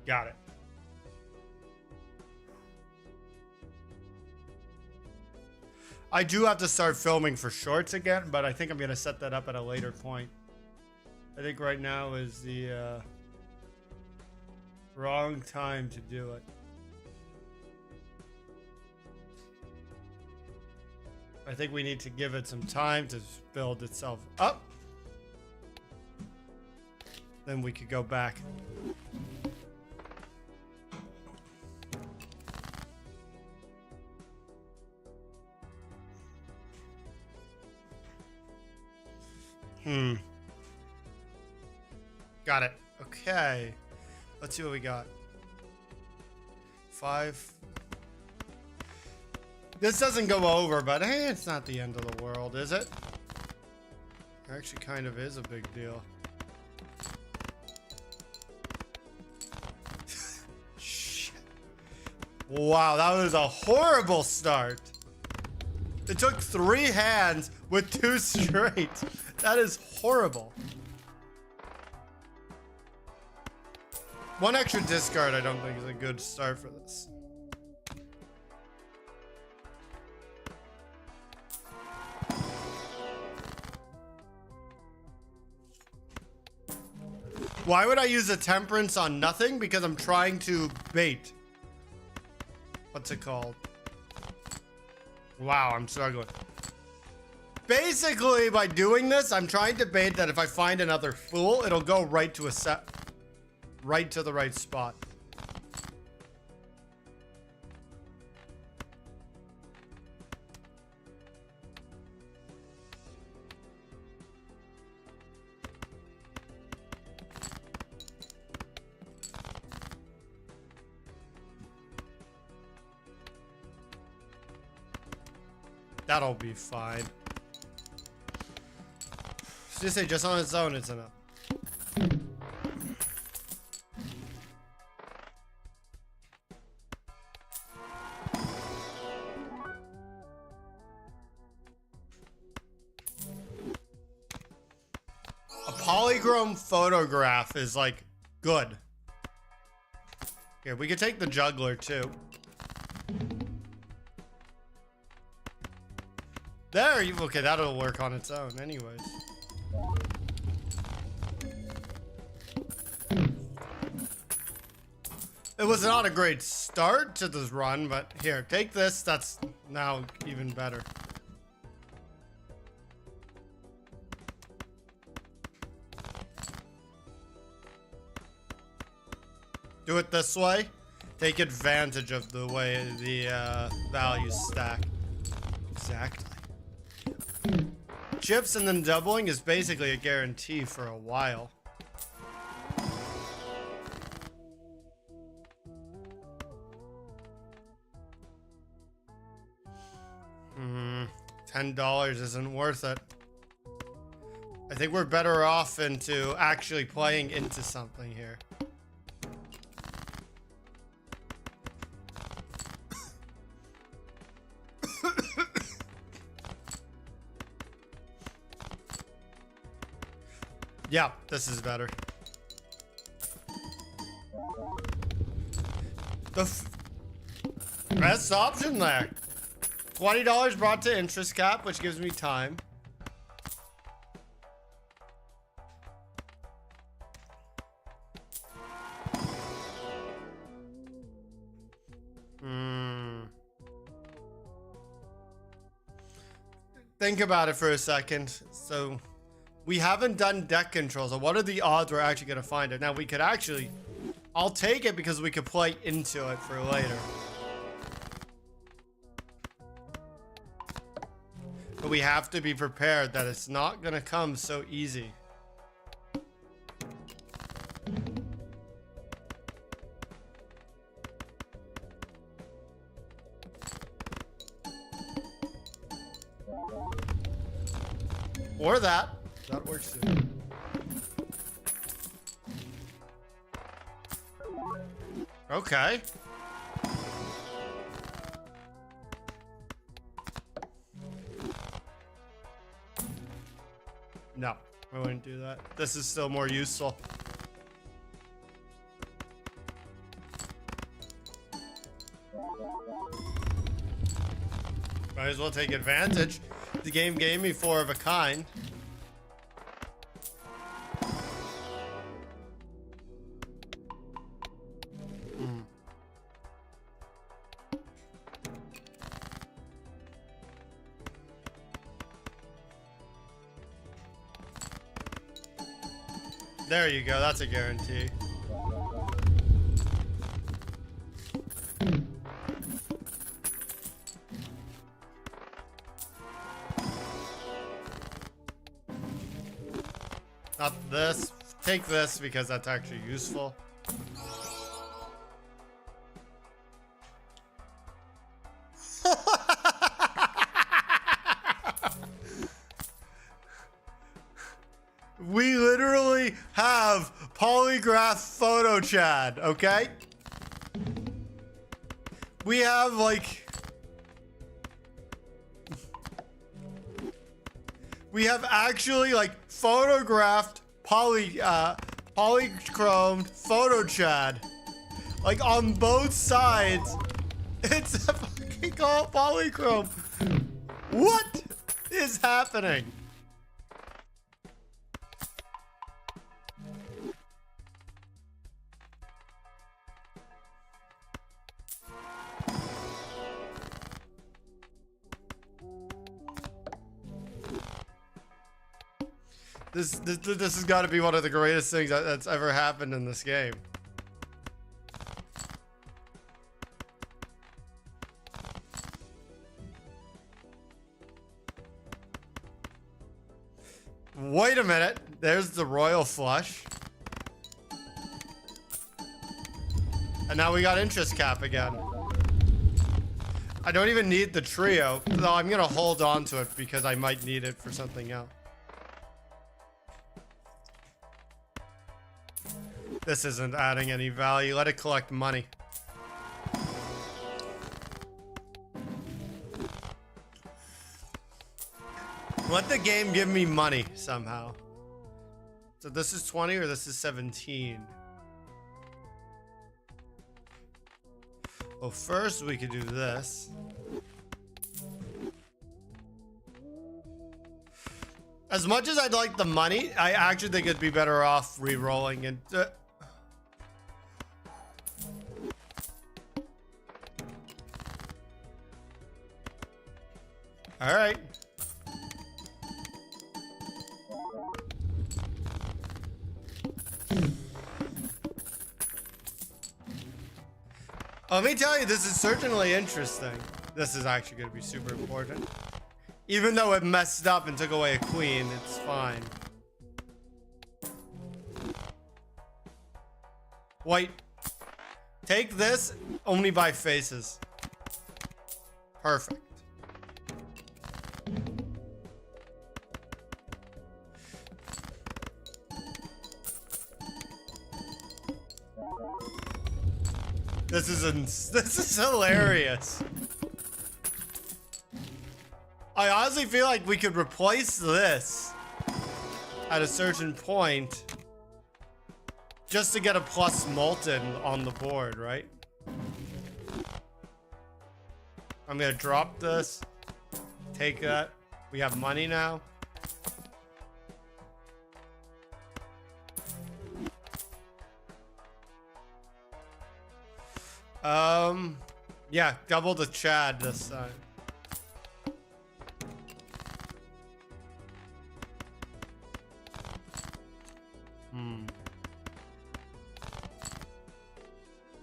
Got it. I do have to start filming for shorts again, but I think I'm going to set that up at a later point. I think right now is the wrong time to do it. I think we need to give it some time to build itself up. Then we could go back. Got it. Okay. Let's see what we got. 5. This doesn't go over, but hey, it's not the end of the world, is it? It actually kind of is a big deal. Shit. Wow, that was a horrible start. It took 3 hands with 2 straight. That is horrible. 1 extra discard I don't think is a good start for this. Why would I use a temperance on nothing? Because I'm trying to bait. What's it called? Wow, I'm struggling. Basically, by doing this, I'm trying to bait that if I find another fool, it'll go right to a set. Right to the right spot. That'll be fine. Just say just on its own, it's enough. A polychrome photograph is like good. Here, we could take the juggler too. There you okay, that'll work on its own anyways. It was not a great start to this run, but here, take this. That's now even better. Do it this way. Take advantage of the way the values stack. Exactly. Chips and then doubling is basically a guarantee for a while. $10 isn't worth it. I think we're better off into actually playing into something here. Yeah, this is better. The best option there. $20 brought to interest cap, which gives me time. Think about it for a second. So we haven't done deck control, so what are the odds we're actually gonna find it? Now we could actually, I'll take it because we could play into it for later. But we have to be prepared that it's not gonna come so easy. Or that. That works too. Okay. No, I wouldn't do that. This is still more useful. Might as well take advantage. The game gave me 4 of a kind. There you go, that's a guarantee. Not this. Take this because that's actually useful. We literally have polygraph photo Chad, okay? We have like... We have actually like photographed polychromed photo Chad. Like on both sides. It's a fucking called polychrome. What is happening? This has got to be one of the greatest things that's ever happened in this game. Wait a minute. There's the royal flush. And now we got interest cap again. I don't even need the trio, though I'm going to hold on to it because I might need it for something else. This isn't adding any value. Let it collect money. Let the game give me money somehow. So this is 20 or this is 17? Well, first we could do this. As much as I'd like the money, I actually think it'd be better off re-rolling and... All right. Let me tell you, this is certainly interesting. This is actually going to be super important. Even though it messed up and took away a queen, it's fine. Wait. Take this, only by faces. Perfect. This is hilarious. I honestly feel like we could replace this at a certain point just to get a plus molten on the board, right? I'm gonna drop this, take that. We have money now. Yeah, double the Chad this time.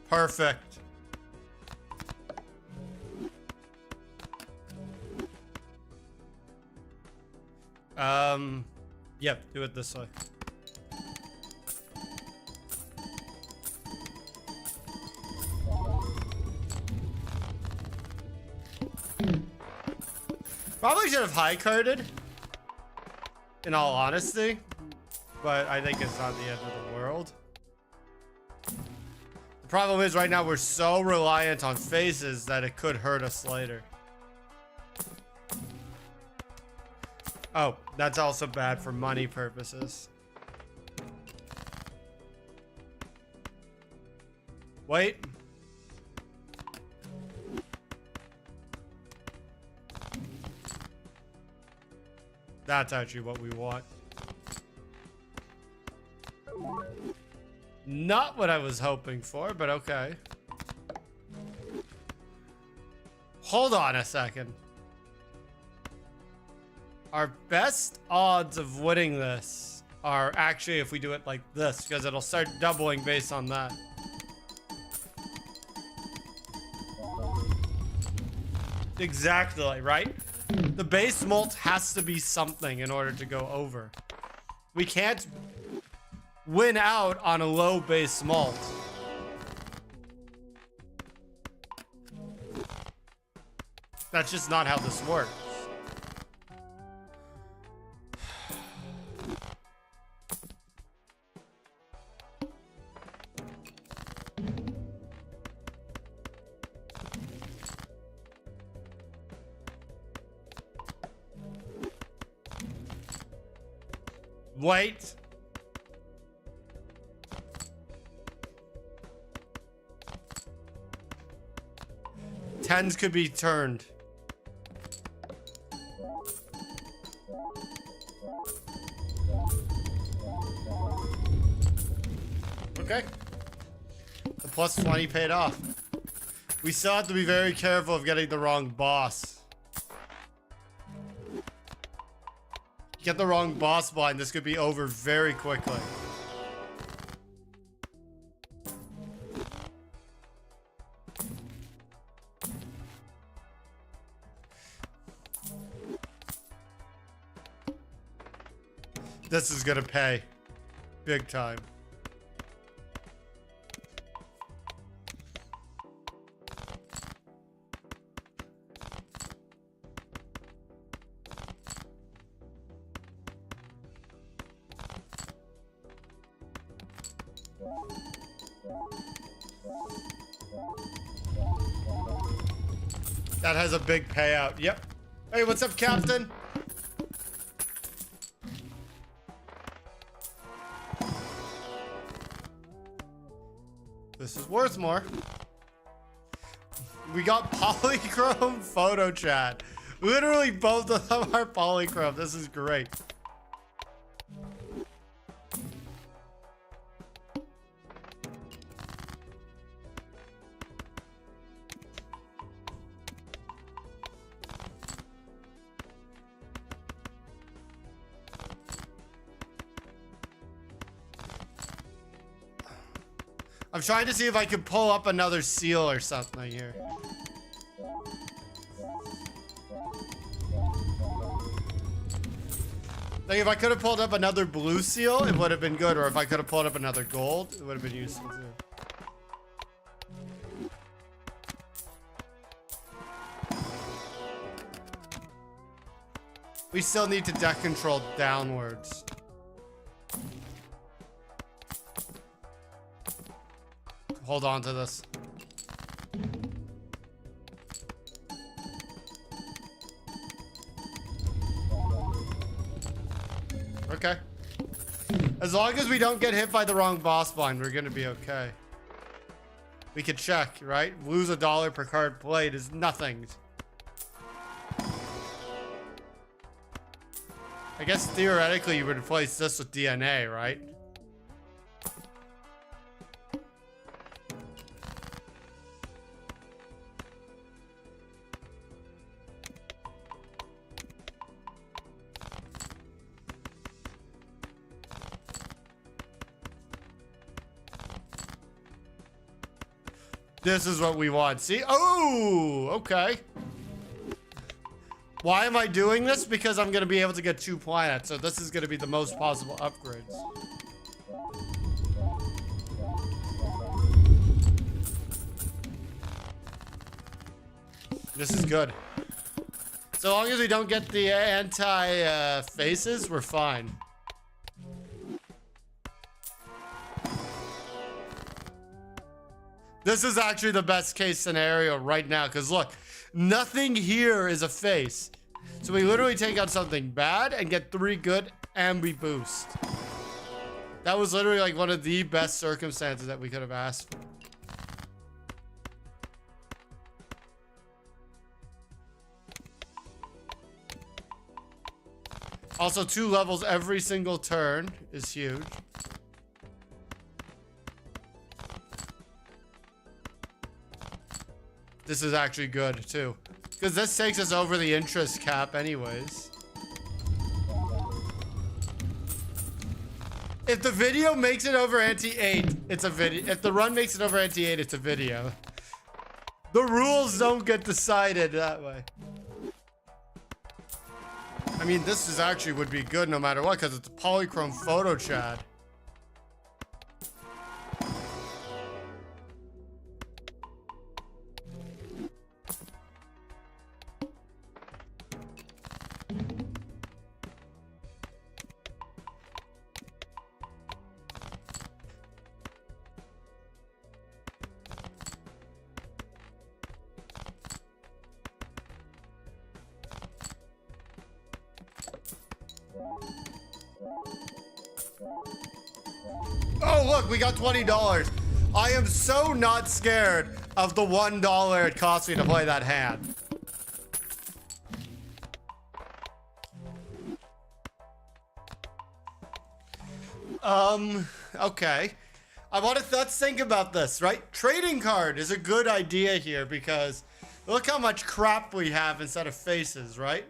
Perfect. Yep, do it this way. Probably should have high carded, in all honesty, but I think it's not the end of the world. The problem is right now we're so reliant on faces that it could hurt us later. Oh, that's also bad for money purposes. Wait. That's actually what we want. Not what I was hoping for, but okay. Hold on a second. Our best odds of winning this are actually if we do it like this, because it'll start doubling based on that. Exactly, right? The base mult has to be something in order to go over. We can't win out on a low base mult. That's just not how this works. Wait. Tens could be turned. Okay. The plus 20 paid off. We still have to be very careful of getting the wrong boss. Get the wrong boss blind, this could be over very quickly. This is gonna pay. Big time. That has a big payout. Yep. Hey, what's up, Captain? This is worth more. We got polychrome photo chat. Literally both of them are polychrome. This is great. I'm trying to see if I can pull up another seal or something here. Like if I could have pulled up another blue seal, it would have been good. Or if I could have pulled up another gold, it would have been useful too. We still need to deck control downwards. Hold on to this. Okay. As long as we don't get hit by the wrong boss blind, we're gonna be okay. We could check, right? Lose $1 per card played is nothing. I guess theoretically you would replace this with DNA, right? This is what we want. See? Oh, okay. Why am I doing this? Because I'm going to be able to get 2 planets. So this is going to be the most possible upgrades. This is good. So long as we don't get the anti-faces, we're fine. This is actually the best case scenario right now, because look, nothing here is a face. So we literally take out something bad and get 3 good and we boost. That was literally like one of the best circumstances that we could have asked for. Also, 2 levels every single turn is huge. This is actually good, too. Because this takes us over the interest cap anyways. If the video makes it over ante-8, it's a video. If the run makes it over ante-8, it's a video. The rules don't get decided that way. I mean, this is actually would be good no matter what, because it's a polychrome photo chat. Oh, look, we got $20. I am so not scared of the $1 it cost me to play that hand. Okay. Let's think about this, right? Trading card is a good idea here because look how much crap we have instead of faces, right?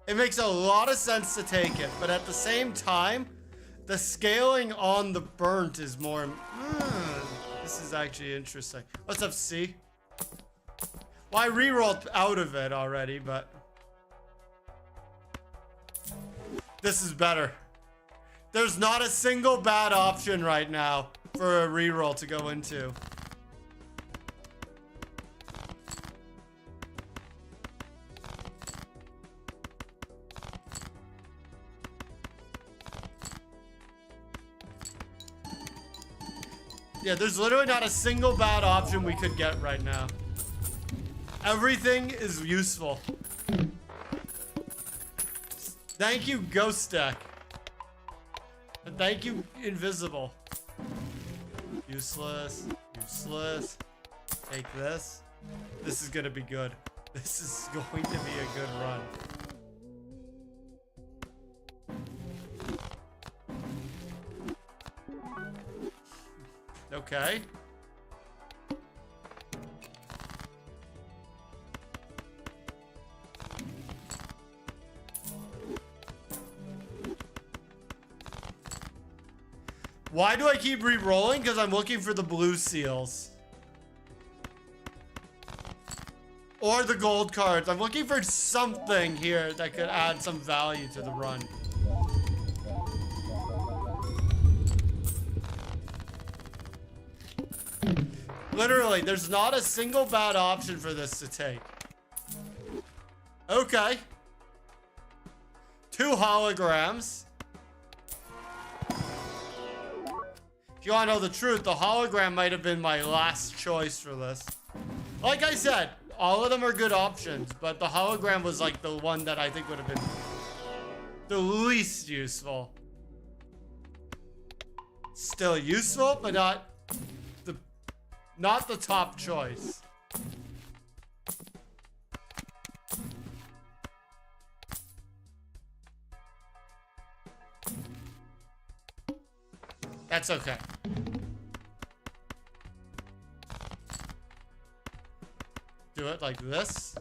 It makes a lot of sense to take it, but at the same time, the scaling on the burnt is more... this is actually interesting. Let's have C. Well, I rerolled out of it already, but... this is better. There's not a single bad option right now for a reroll to go into. Yeah, there's literally not a single bad option we could get right now. Everything is useful. Thank you, Ghost Deck. And thank you, Invisible. Useless. Useless. Take this. This is gonna be good. This is going to be a good run. Okay. Why do I keep re-rolling? Because I'm looking for the blue seals. Or the gold cards. I'm looking for something here that could add some value to the run. Literally, there's not a single bad option for this to take. Okay. 2 holograms. If you want to know the truth, the hologram might have been my last choice for this. Like I said, all of them are good options, but the hologram was like the one that I think would have been the least useful. Still useful, but not the top choice. That's okay. Do it like this.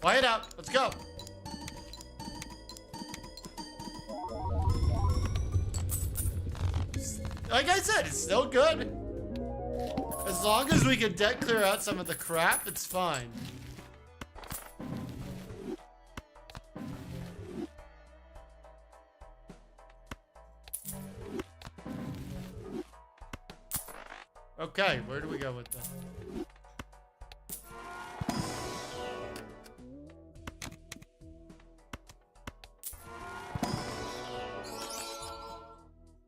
Play it out. Let's go. Like I said, it's still good. As long as we can deck clear out some of the crap, it's fine. Okay, where do we go with that?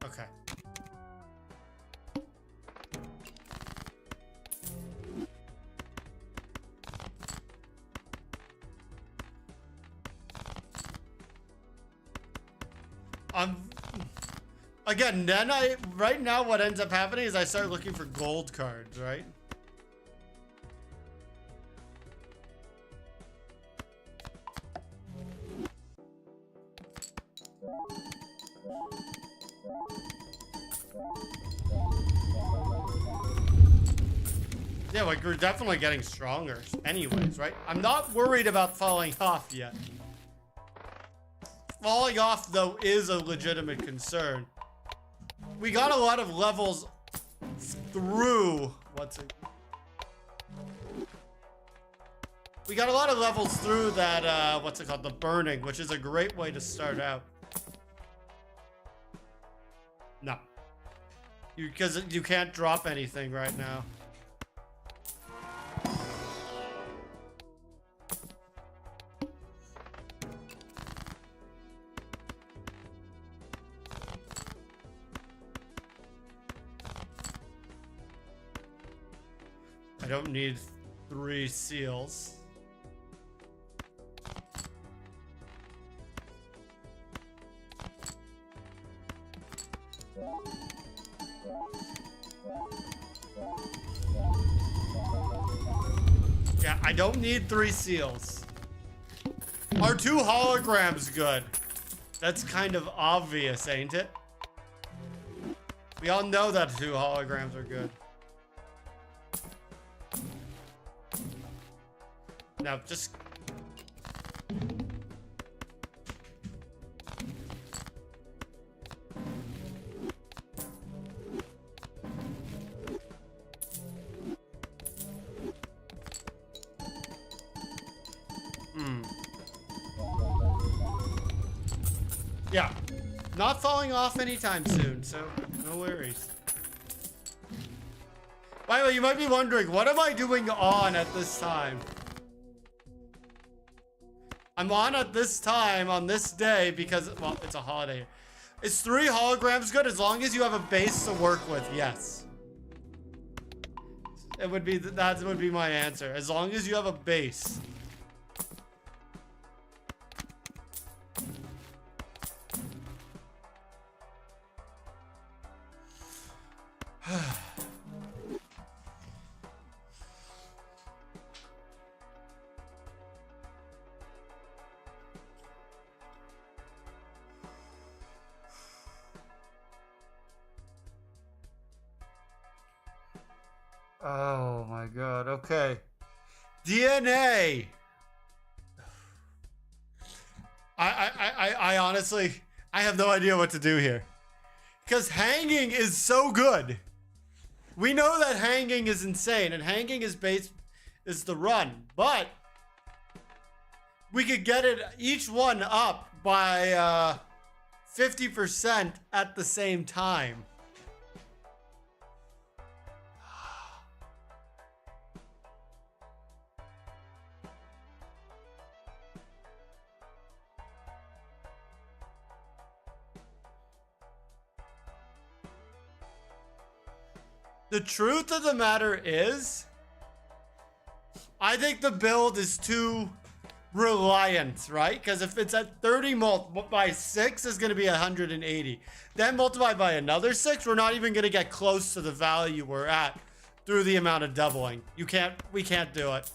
Okay. Again, then right now what ends up happening is I start looking for gold cards, right? Yeah, like we're definitely getting stronger anyways, right? I'm not worried about falling off yet. Falling off, though, is a legitimate concern. We got a lot of levels through... We got a lot of levels through that, what's it called? The burning, which is a great way to start out. No. Because you can't drop anything right now. I don't need 3 seals. Yeah, I don't need 3 seals. Are 2 holograms good? That's kind of obvious, ain't it? We all know that 2 holograms are good. Now, just... Yeah. Not falling off anytime soon, so no worries. By the way, you might be wondering, what am I doing on at this time? I'm on at this time, on this day, because, well, it's a holiday. Is 3 holograms good as long as you have a base to work with? Yes. It would be, that would be my answer. As long as you have a base. Oh my god, okay. DNA! I honestly, I have no idea what to do here. Because hanging is so good. We know that hanging is insane, and hanging is the run, but we could get it, each one up by 50% at the same time. The truth of the matter is, I think the build is too reliant, right? Because if it's at 30 by 6 is going to be 180. Then multiplied by another 6, we're not even going to get close to the value we're at through the amount of doubling. We can't do it.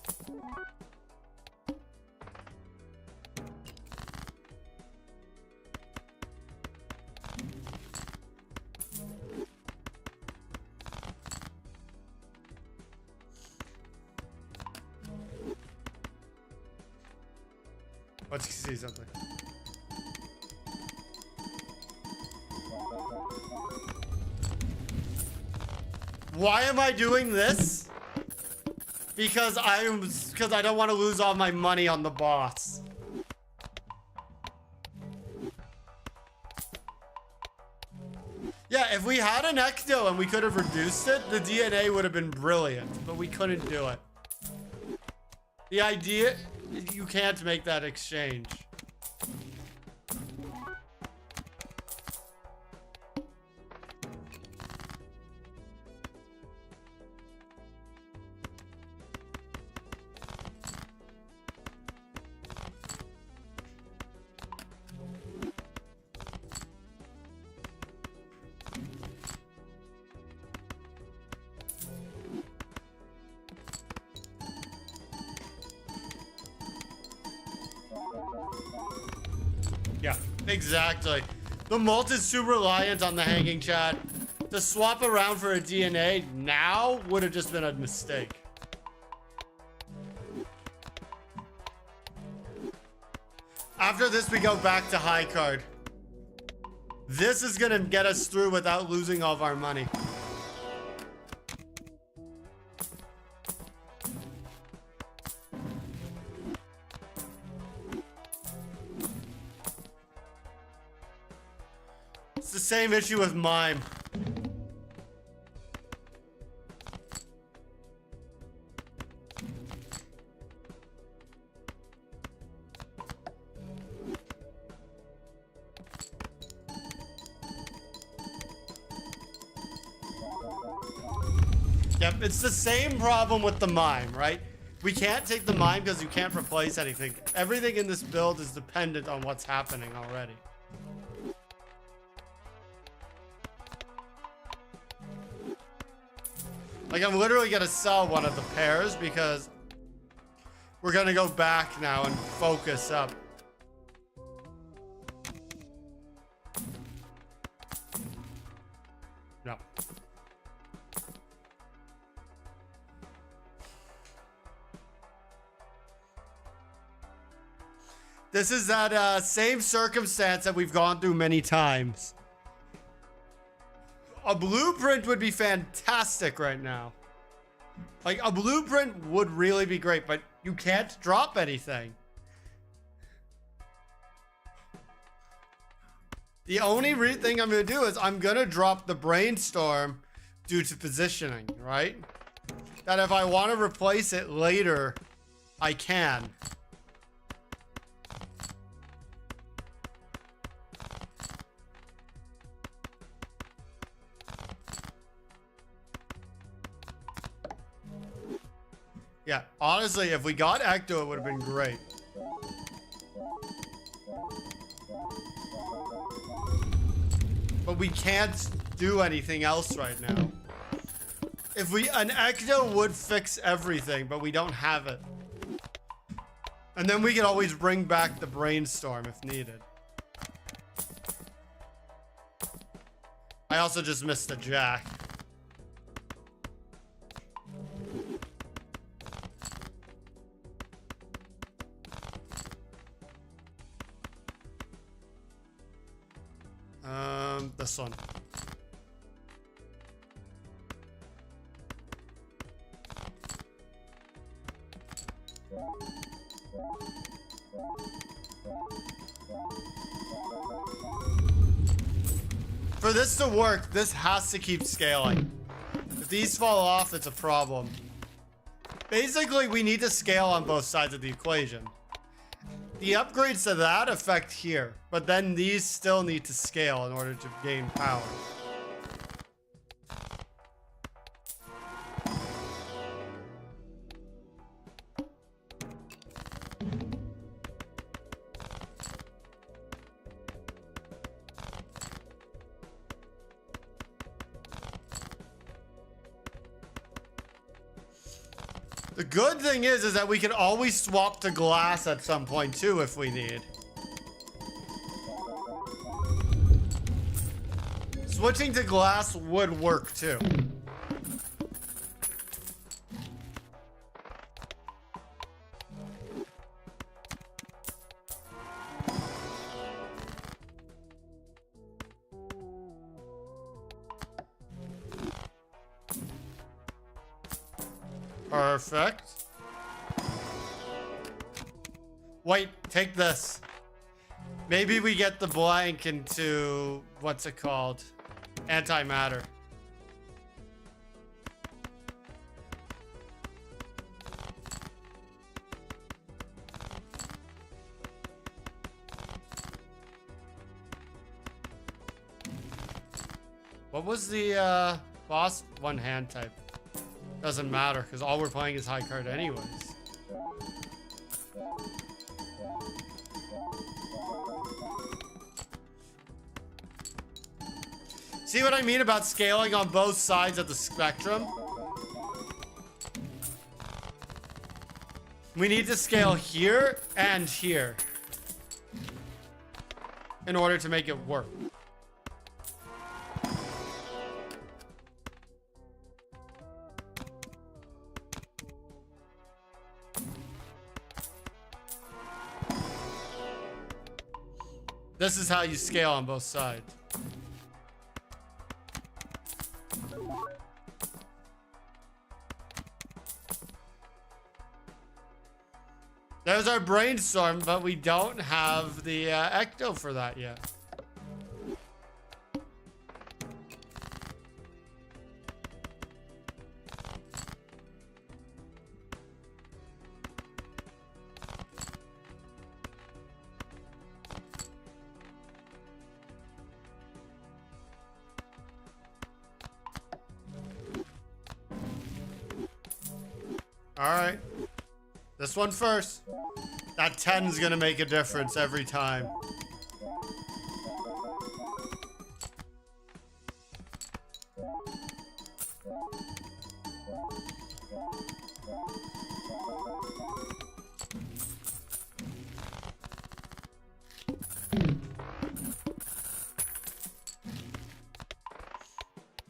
Let's see something. Why am I doing this? Because I don't want to lose all my money on the boss. Yeah, if we had an ecto and we could have reduced it, the DNA would have been brilliant, but we couldn't do it. The idea, you can't make that exchange. Yeah, exactly. The Molt is super reliant on the hanging, chat. To swap around for a DNA now would have just been a mistake. After this, we go back to high card. This is gonna get us through without losing all of our money. It's the same issue with Mime. Yep, it's the same problem with the Mime, right? We can't take the Mime because you can't replace anything. Everything in this build is dependent on what's happening already. Like, I'm literally gonna sell one of the pairs because we're gonna go back now and focus up. No. This is that same circumstance that we've gone through many times. A blueprint would be fantastic right now. Like, a blueprint would really be great, but you can't drop anything. The only thing I'm going to do is I'm going to drop the brainstorm due to positioning, right? That if I want to replace it later, I can. Yeah, honestly, if we got Ecto, it would have been great. But we can't do anything else right now. If an Ecto would fix everything, but we don't have it. And then we can always bring back the brainstorm if needed. I also just missed a jack. This one. For this to work, this has to keep scaling. If these fall off, it's a problem. Basically, we need to scale on both sides of the equation. The upgrades to that affect here, but then these still need to scale in order to gain power. The good thing is that we can always swap to glass at some point too if we need. Switching to glass would work too. Perfect. Wait, take this. Maybe we get the blank into, what's it called? Antimatter. What was the boss one hand type? Doesn't matter, because all we're playing is high card anyways. See what I mean about scaling on both sides of the spectrum? We need to scale here and here. in order to make it work. This is how you scale on both sides. There's our brainstorm, but we don't have the ecto for that yet. All right. This one first. That 10 is gonna make a difference every time.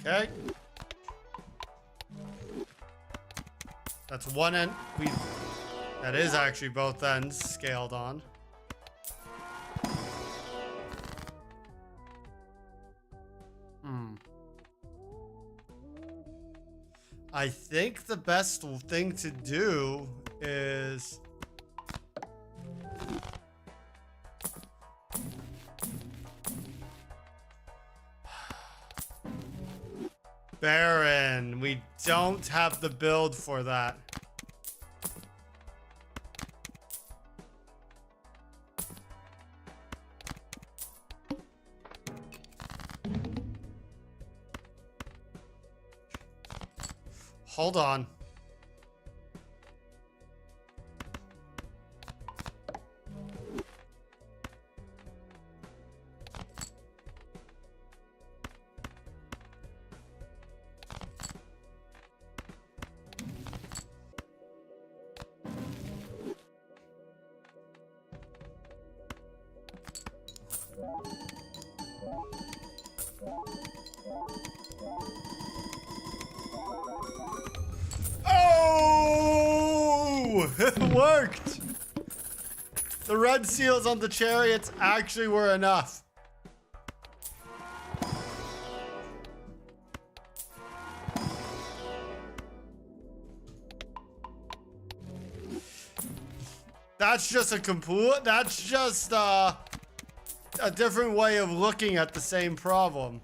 Okay. That's one end. That is actually both ends scaled on. I think the best thing to do is Baron. We don't have the build for that. Hold on. Oh! It worked! The red seals on the chariots actually were enough. That's just that's just a different way of looking at the same problem.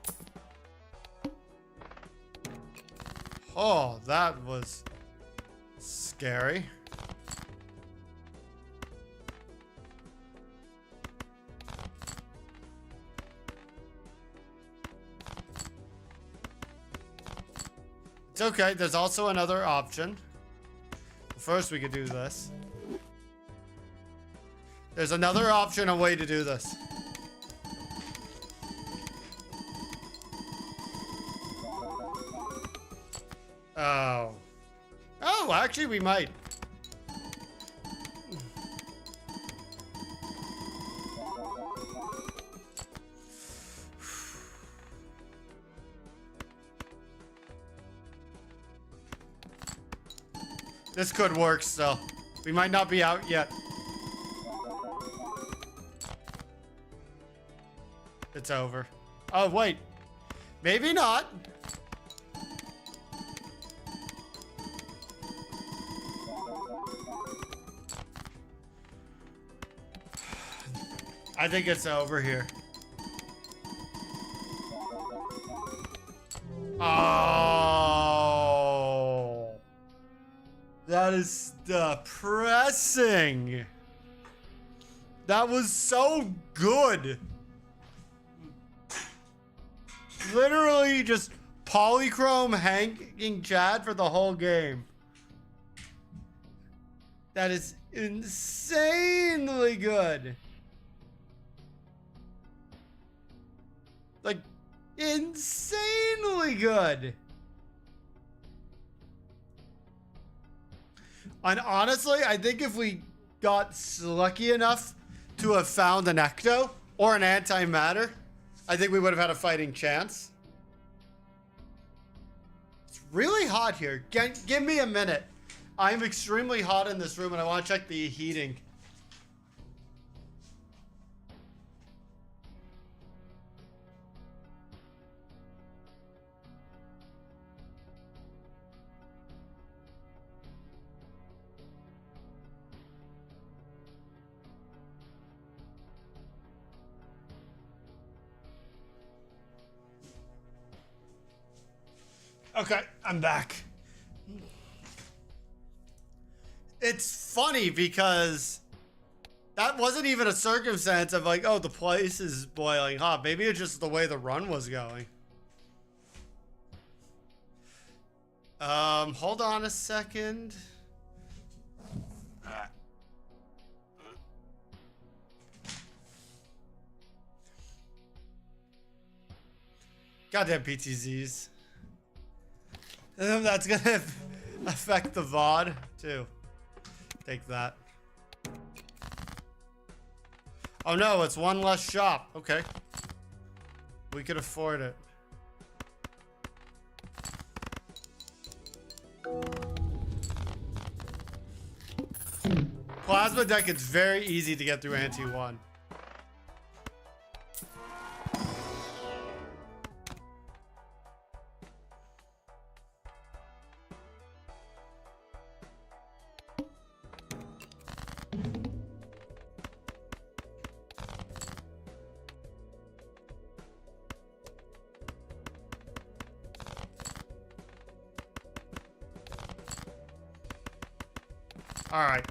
Oh, that was scary. It's okay, there's also another option. First, we could do this. There's another option, a way to do this. Oh. Oh, actually, we might. This could work still. We might not be out yet. It's over. Oh, wait. Maybe not. I think it's over here. Oh. That is depressing. That was so good. Literally just polychrome hanging Chad for the whole game. That is insanely good. Like, insanely good. And honestly, I think if we got lucky enough to have found an ecto, or an antimatter, I think we would have had a fighting chance. It's really hot here. Give me a minute. I'm extremely hot in this room and I want to check the heating. Okay, I'm back. It's funny because that wasn't even a circumstance of like, oh, the place is boiling hot. Maybe it's just the way the run was going. Hold on a second. Goddamn PTZs. That's gonna affect the VOD too. Take that. Oh no, it's one less shop. Okay. We could afford it. Plasma deck, it's very easy to get through Ante 1. Alright.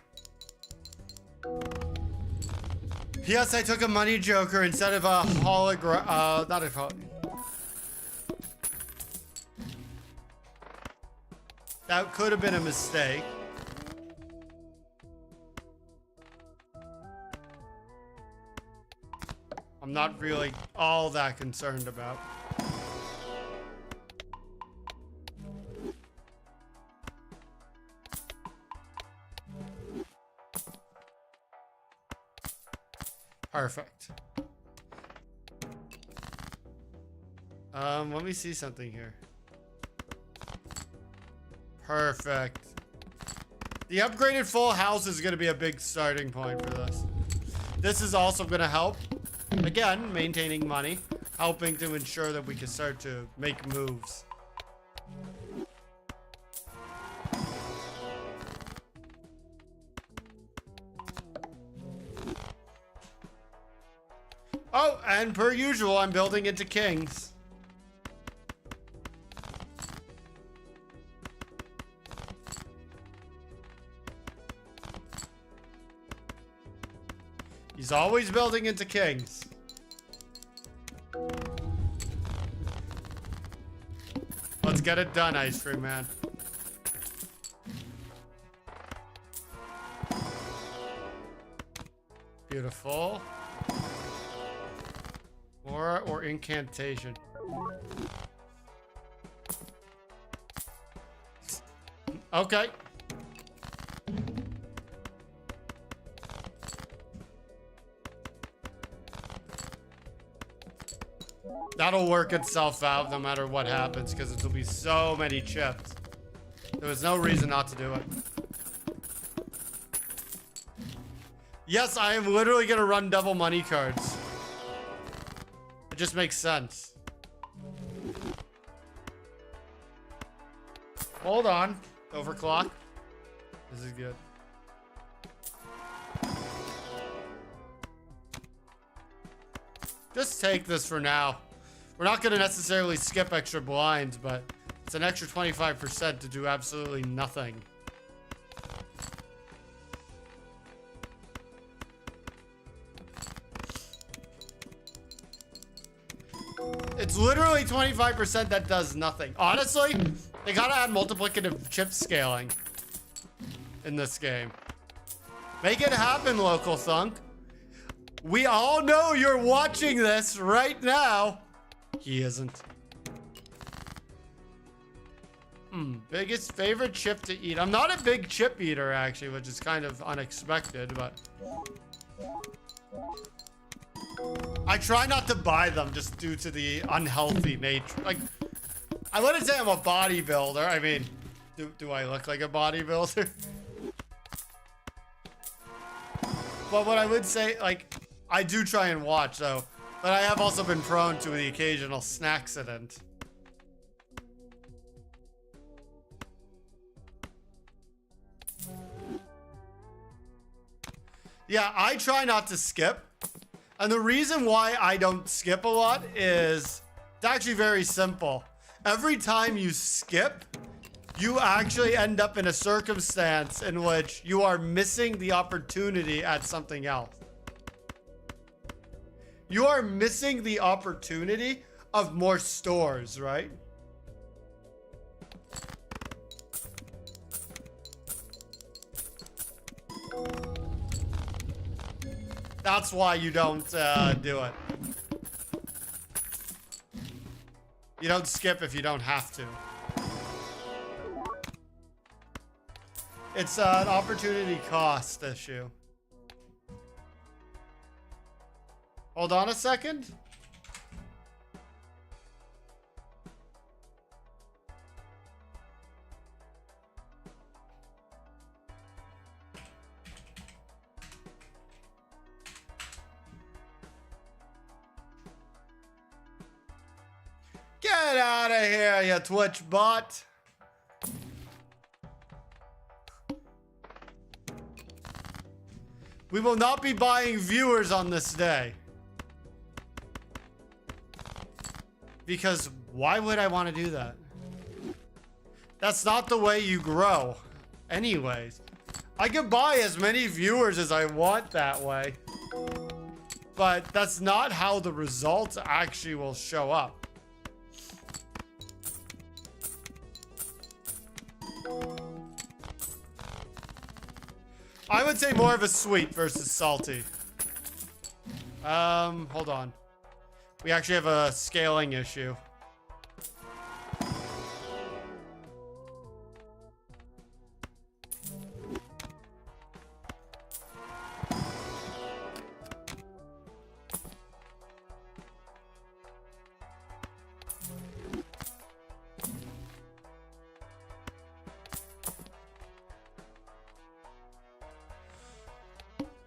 P.S. I took a money joker instead of a hologram. Not a hologram. That could have been a mistake. I'm not really all that concerned about. Perfect. Let me see something here. Perfect. The upgraded full house is going to be a big starting point for this. This is also going to help. Again, maintaining money. Helping to ensure that we can start to make moves. Oh, and per usual, I'm building into kings. He's always building into kings. Let's get it done, Ice Cream Man. Beautiful. Aura or incantation. Okay. That'll work itself out no matter what happens because it'll be so many chips. There was no reason not to do it. Yes, I am literally gonna run double money cards. It just makes sense. Hold on. Overclock. This is good. Just take this for now. We're not going to necessarily skip extra blinds, but it's an extra 25% to do absolutely nothing. It's literally 25% that does nothing. Honestly, they gotta add multiplicative chip scaling in this game. Make it happen, local thunk. We all know you're watching this right now. He isn't. Biggest favorite chip to eat. I'm not a big chip eater, actually, which is kind of unexpected, but... I try not to buy them just due to the unhealthy nature. Like, I wouldn't say I'm a bodybuilder. I mean, do I look like a bodybuilder? But what I would say, like, I do try and watch, though. But I have also been prone to the occasional snack accident. Yeah, I try not to skip. And the reason why I don't skip a lot is it's actually very simple. Every time you skip, you actually end up in a circumstance in which you are missing the opportunity at something else. You are missing the opportunity of more stores, right? That's why you don't do it. You don't skip if you don't have to. It's an opportunity cost issue. Hold on a second. Get out of here, you Twitch bot. We will not be buying viewers on this day. Because why would I want to do that? That's not the way you grow. Anyways, I can buy as many viewers as I want that way. But that's not how the results actually will show up. I would say more of a sweet versus salty. Hold on. We actually have a scaling issue.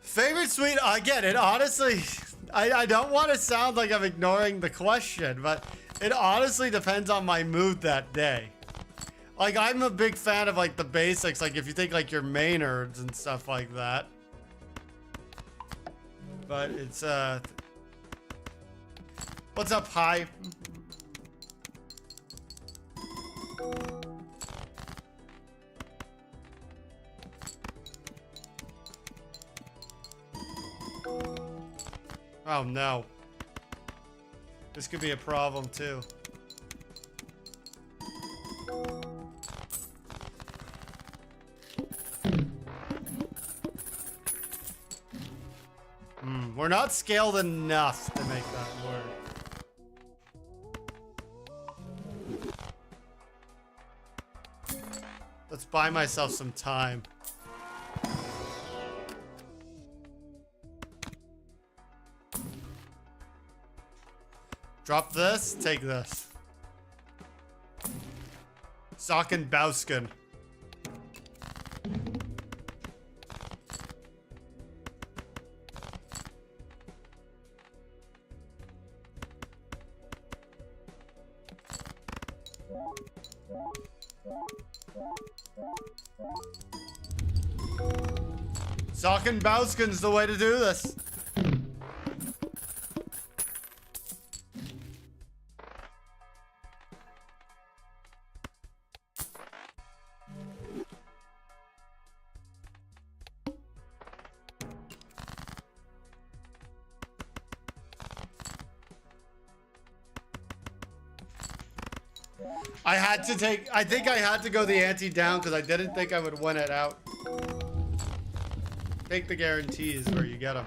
Favorite sweet? Again, it honestly, I don't want to sound like I'm ignoring the question, but it honestly depends on my mood that day. Like, I'm a big fan of, like, the basics. Like, if you think, like, your Maynards and stuff like that. But it's, what's up, hi? Oh no. This could be a problem too. We're not scaled enough to make that work. Let's buy myself some time. Drop this, take this. Socken Bauskin. Socken Bauskin's the way to do this. I think I had to go the ante down because I didn't think I would win it out. Take the guarantees where you get them.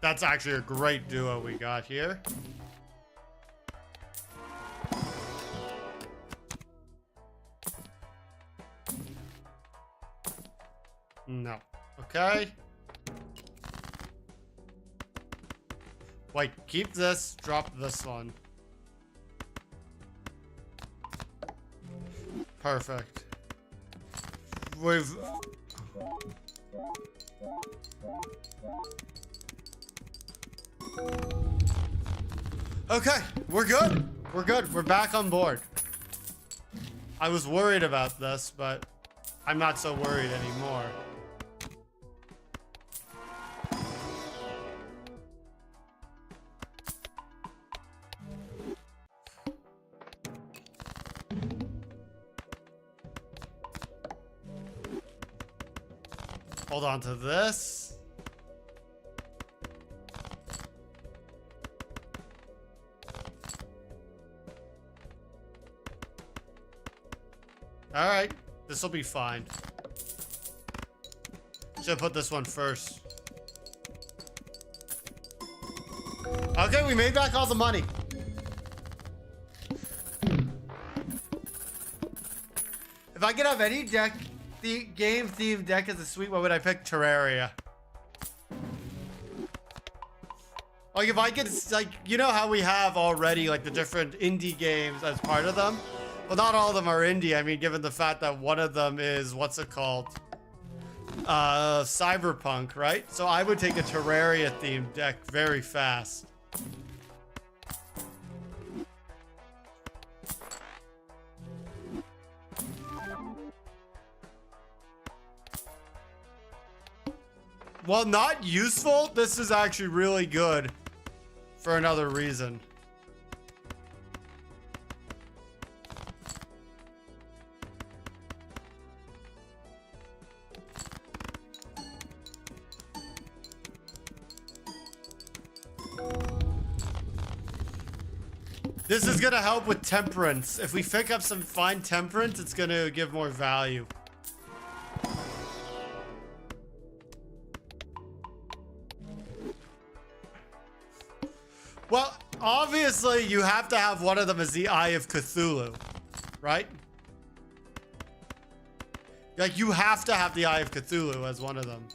That's actually a great duo we got here. No. Okay. Wait, keep this, drop this one. Perfect. We've... Okay, we're good. We're good. We're back on board. I was worried about this, but I'm not so worried anymore. Hold on to this. All right, this will be fine. Should put this one first. Okay, we made back all the money. If I could have any deck, the game themed deck as a suite, what would I pick? Terraria. Like if I could, like, you know how we have already like the different indie games as part of them? Well, not all of them are indie. I mean, given the fact that one of them is, what's it called? Cyberpunk, right? So I would take a Terraria themed deck very fast. While not useful, this is actually really good for another reason. This is gonna help with temperance. If we pick up some fine temperance, it's gonna give more value. Well, obviously you have to have one of them as the Eye of Cthulhu, right? Like you have to have the Eye of Cthulhu as one of them.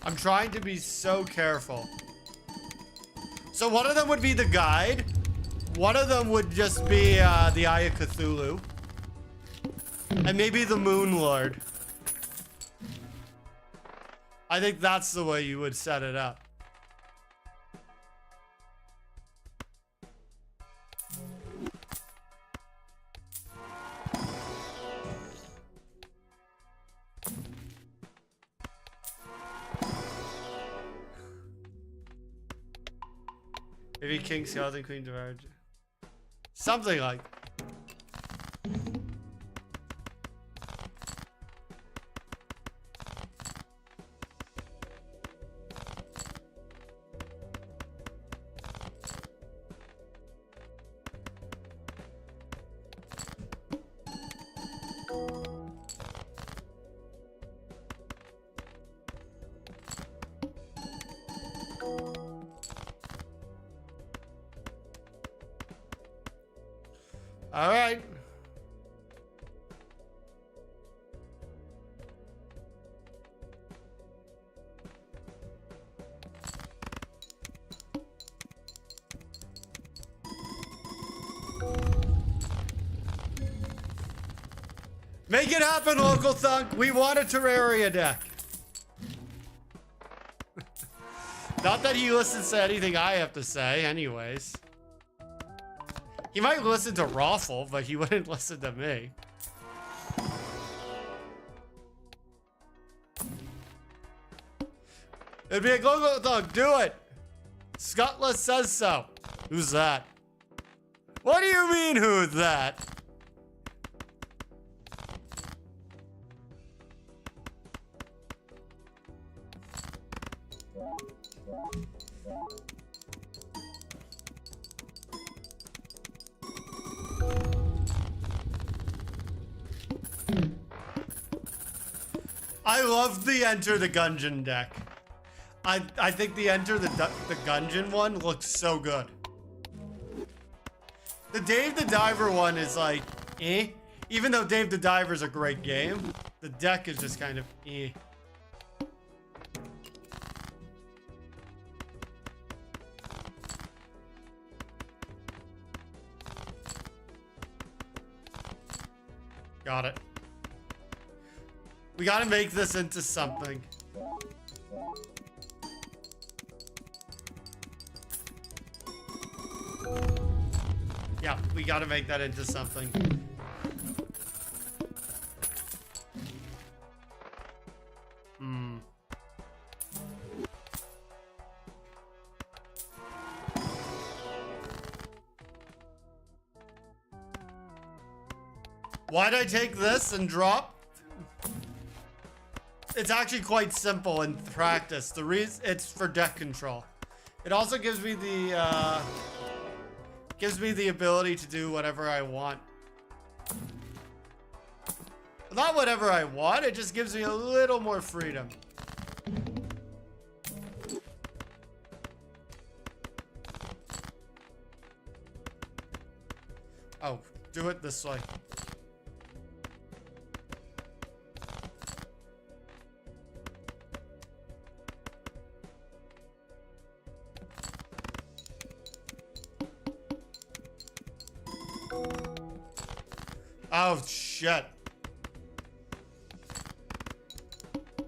I'm trying to be so careful. So one of them would be the guide. One of them would just be the Eye of Cthulhu. And maybe the Moon Lord. I think that's the way you would set it up. Maybe King Skeleton, Queen Diverge. Something like. All right. Make it happen, local thunk. We want a Terraria deck. Not that he listens to anything I have to say, anyways. He might listen to Raffle, but he wouldn't listen to me. It'd be a go-go thug. Do it. Scotland says so. Who's that? What do you mean, who's that? I love the Enter the Gungeon deck. I think the Enter the Gungeon one looks so good. The Dave the Diver one is like, eh. Even though Dave the Diver's a great game, the deck is just kind of eh. Got it. We gotta make this into something. Yeah, we gotta make that into something. Why'd I take this and drop? It's actually quite simple in practice. The reason it's for deck control. It also gives me the ability to do whatever I want. Not whatever I want, it just gives me a little more freedom. Oh, do it this way. Oh, shit.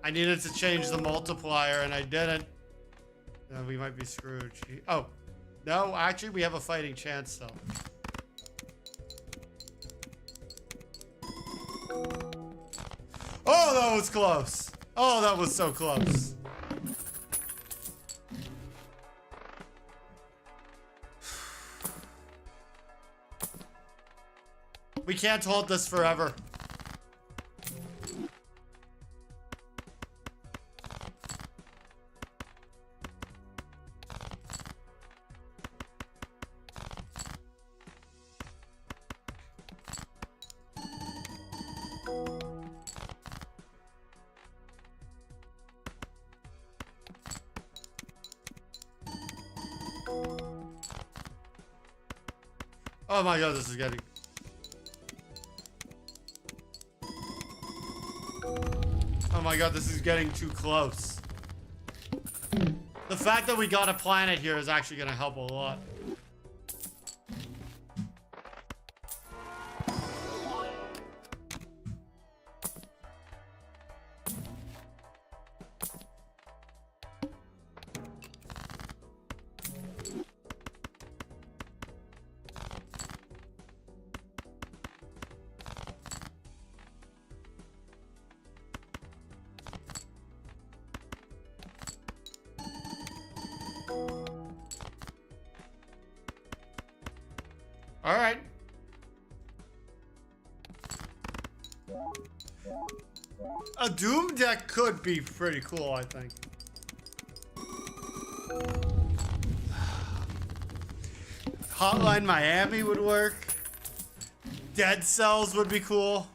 I needed to change the multiplier and I didn't. No, we might be screwed. Oh, no, actually we have a fighting chance though. Oh, that was close. Oh, that was so close. We can't hold this forever. Oh my god, this is getting... Oh my god, this is getting too close. The fact that we got a planet here is actually going to help a lot. All right. A Doom deck could be pretty cool, I think. Hotline Miami would work. Dead Cells would be cool.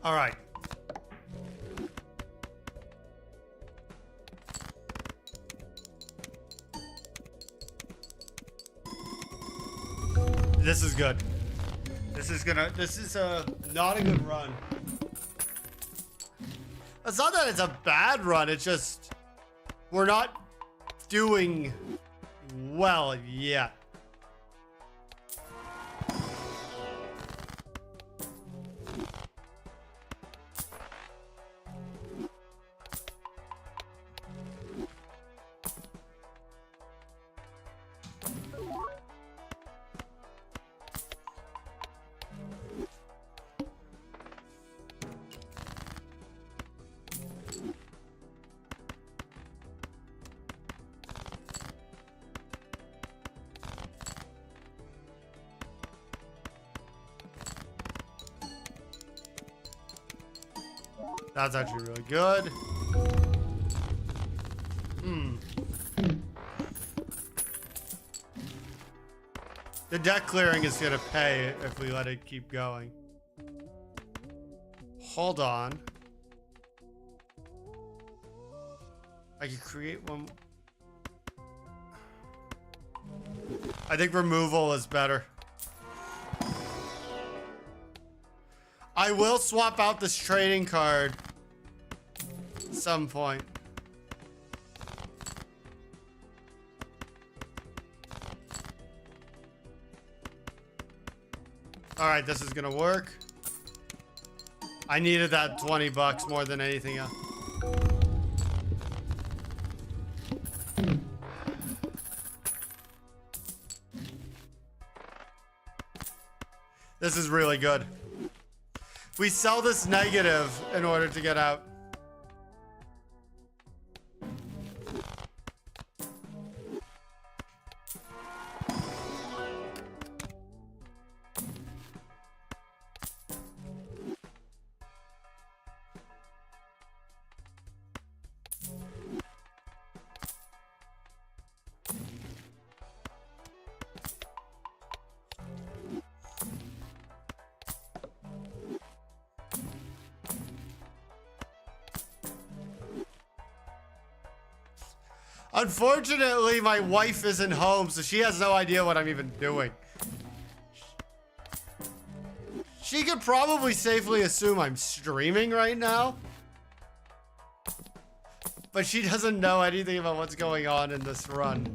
All right. This is good. This is not a good run. It's not that it's a bad run, it's just we're not doing well yet. That's actually really good. The deck clearing is gonna pay if we let it keep going. Hold on. I could create one. I think removal is better. I will swap out this trading card at some point. All right, this is gonna work. I needed that 20 bucks more than anything else. This is really good. We sell this negative in order to get out. Unfortunately, my wife isn't home, so she has no idea what I'm even doing. She could probably safely assume I'm streaming right now. But she doesn't know anything about what's going on in this run.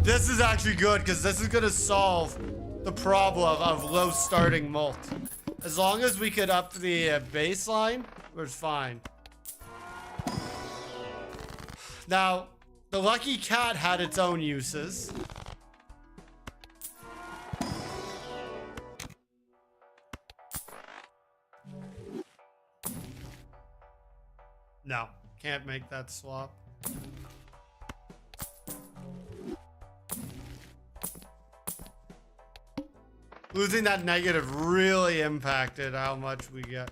This is actually good because this is gonna solve the problem of low starting mult. As long as we could up the baseline, we're fine. Now, the lucky cat had its own uses. No, can't make that swap. Losing that negative really impacted how much we get.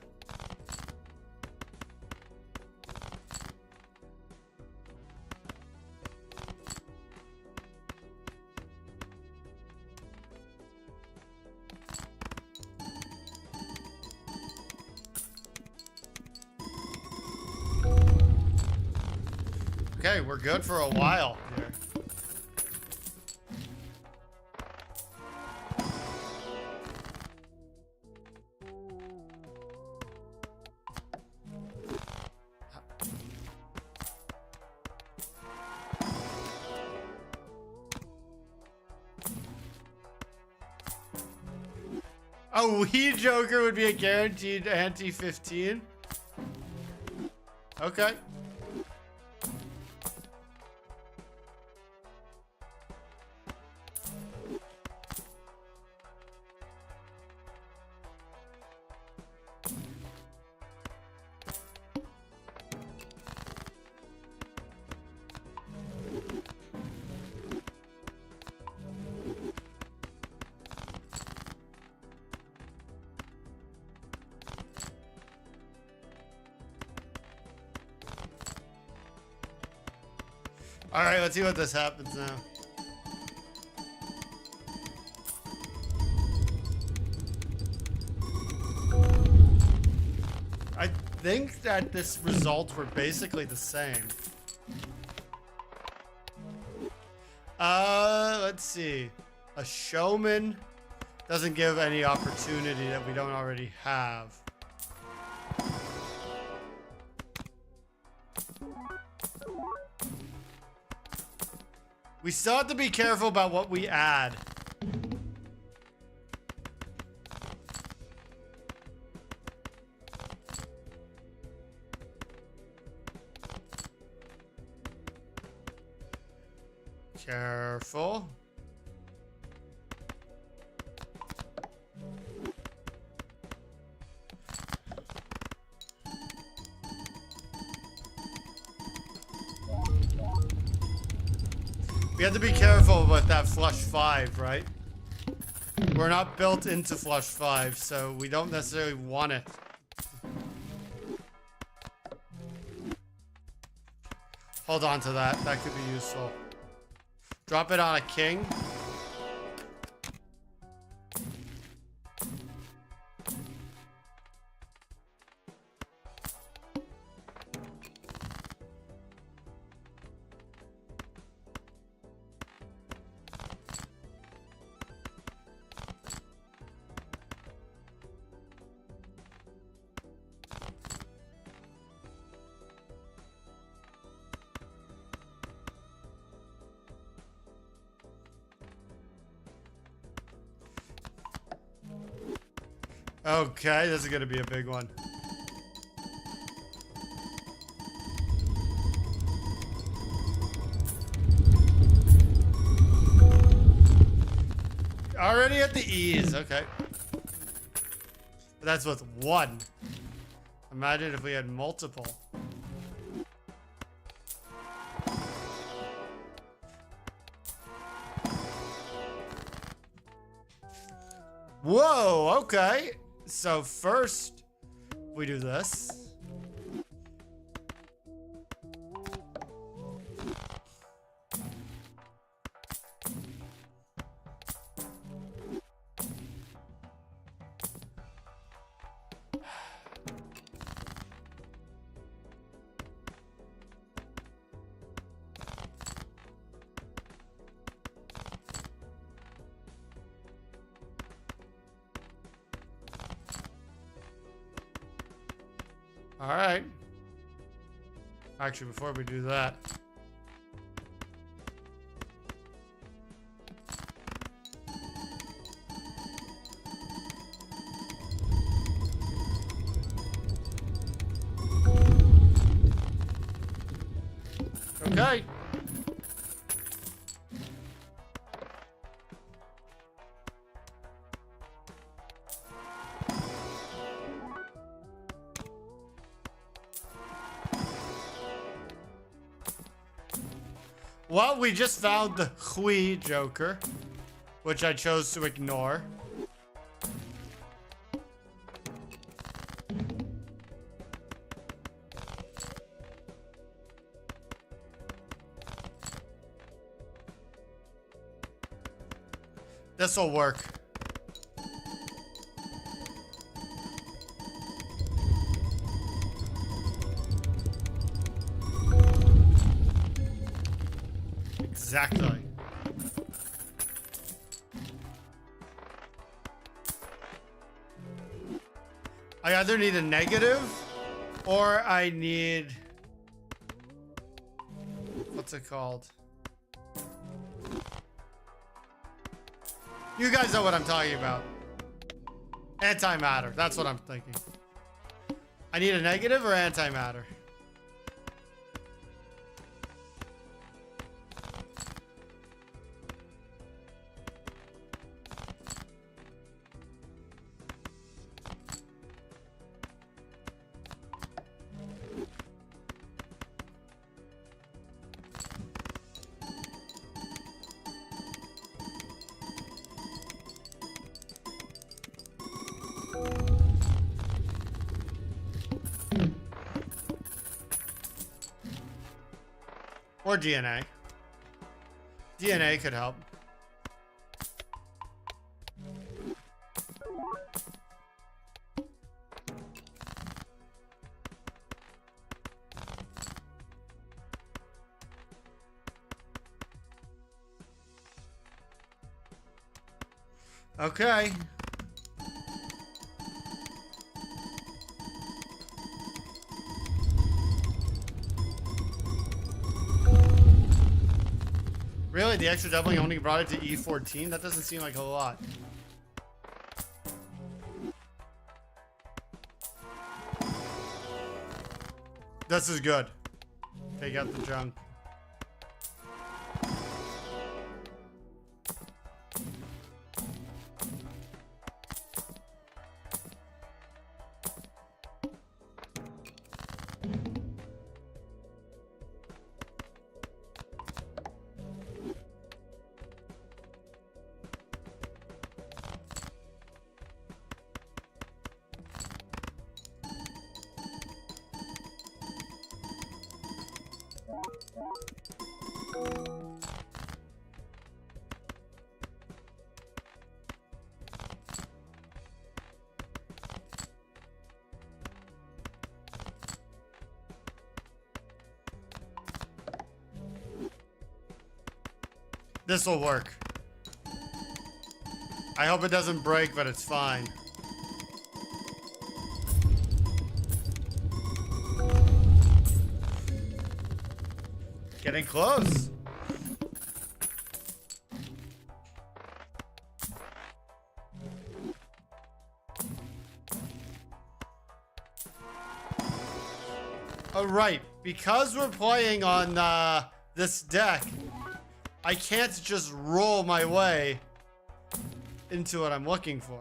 Okay, we're good for a while here. A weed joker would be a guaranteed anti-15. Okay. All right, let's see what this happens now. I think that this results were basically the same. Let's see. A showman doesn't give any opportunity that we don't already have. We still have to be careful about what we add. Careful. We have to be careful with that flush 5, right? We're not built into flush 5, so we don't necessarily want it. Hold on to that. That could be useful. Drop it on a king. Okay, this is gonna be a big one. Already at the E's, okay. But that's with one. Imagine if we had multiple. Whoa, okay. So first, we do this. All right. Actually, before we do that. Okay. Well, we just found the Hui Joker, which I chose to ignore. This'll work. Exactly. I either need a negative or I need... What's it called? You guys know what I'm talking about. Antimatter. That's what I'm thinking. I need a negative or antimatter? Or DNA. DNA could help. Okay. Really? The extra doubling only brought it to E14? That doesn't seem like a lot. This is good. Take out the junk. This will work. I hope it doesn't break, but it's fine. Getting close. All right, because we're playing on this deck, I can't just roll my way into what I'm looking for.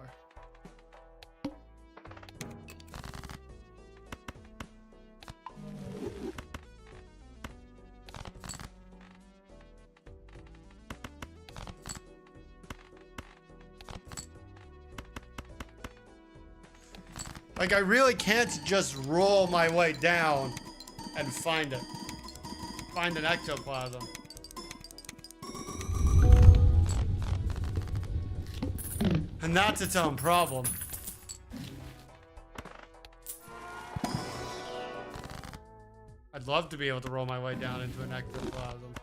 Like, I really can't just roll my way down and find it. Find an ectoplasm. And that's its own problem. I'd love to be able to roll my way down into an ectoplasm.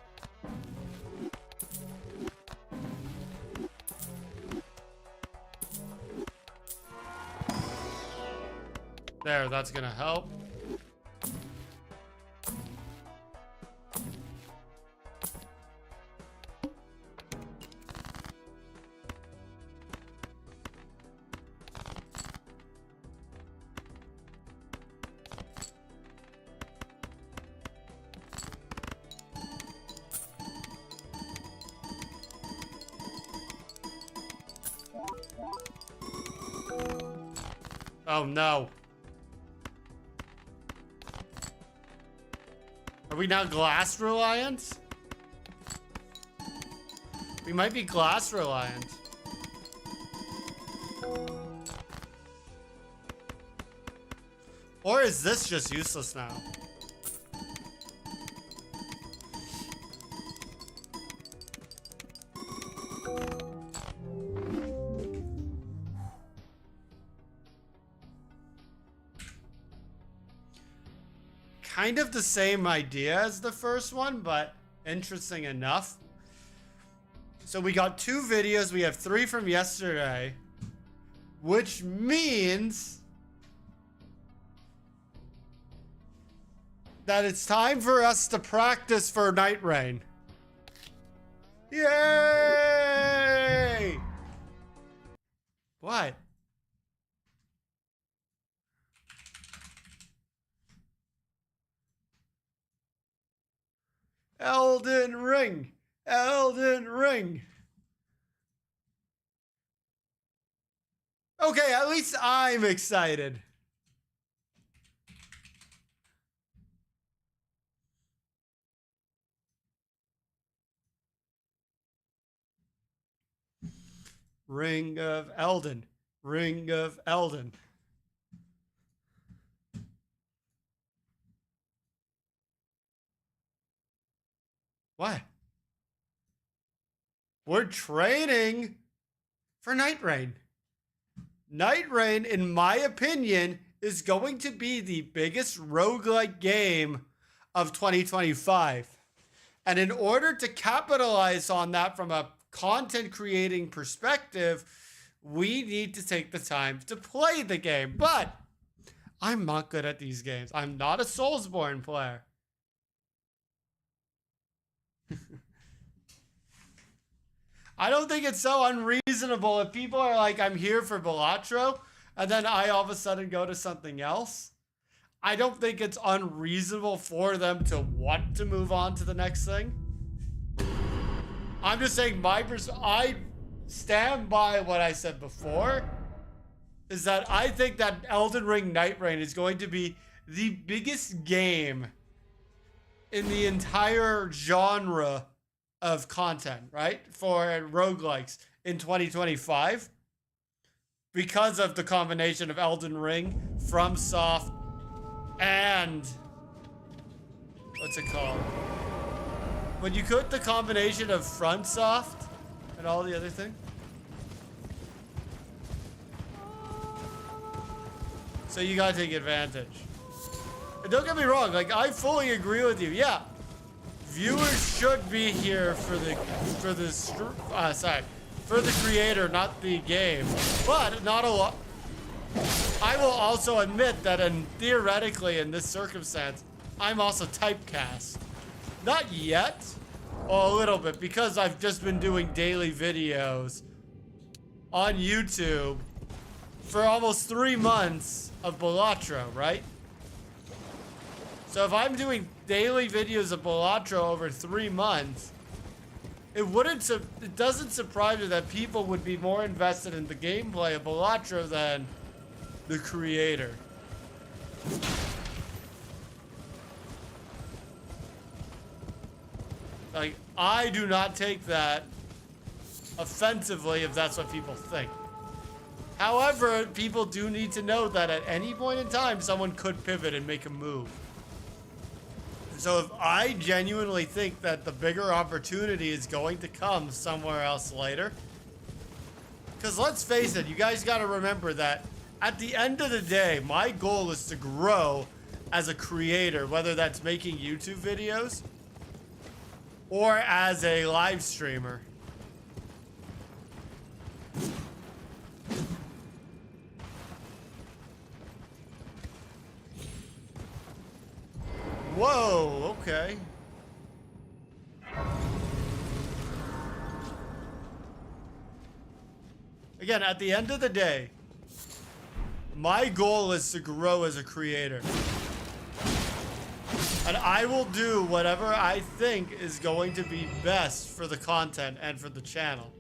There, that's gonna help. Oh no. Are we now glass reliant? We might be glass reliant. Or is this just useless now? Kind of the same idea as the first one, but interesting enough. So we got 2 videos. We have 3 from yesterday, which means that it's time for us to practice for Nightreign. Yay! What? Elden Ring! Elden Ring! Okay, at least I'm excited. Ring of Elden. Ring of Elden. What? We're training for Nightreign. Nightreign, in my opinion, is going to be the biggest roguelike game of 2025. And in order to capitalize on that from a content creating perspective, we need to take the time to play the game. But I'm not good at these games. I'm not a Soulsborne player. I don't think it's so unreasonable if people are like, I'm here for Balatro, and then I all of a sudden go to something else. I don't think it's unreasonable for them to want to move on to the next thing. I'm just saying I stand by what I said before, is that I think that Elden Ring Nightreign is going to be the biggest game in the entire genre of content, right? For roguelikes in 2025. Because of the combination of Elden Ring, FromSoft, and what's it called? When you put the combination of front soft and all the other thing. So you gotta take advantage. And don't get me wrong, like I fully agree with you. Yeah, viewers should be here for the creator, not the game. But not a lot. I will also admit that, theoretically, in this circumstance, I'm also typecast. Not yet. Well, a little bit, because I've just been doing daily videos on YouTube for almost 3 months of Balatro, right? So if I'm doing daily videos of Balatro over 3 months, it doesn't surprise me that people would be more invested in the gameplay of Balatro than the creator. Like, I do not take that offensively if that's what people think. However, people do need to know that at any point in time, someone could pivot and make a move. So if I genuinely think that the bigger opportunity is going to come somewhere else later, because let's face it, you guys got to remember that at the end of the day, my goal is to grow as a creator, whether that's making YouTube videos or as a live streamer. Whoa, okay. Again, at the end of the day, my goal is to grow as a creator. And I will do whatever I think is going to be best for the content and for the channel.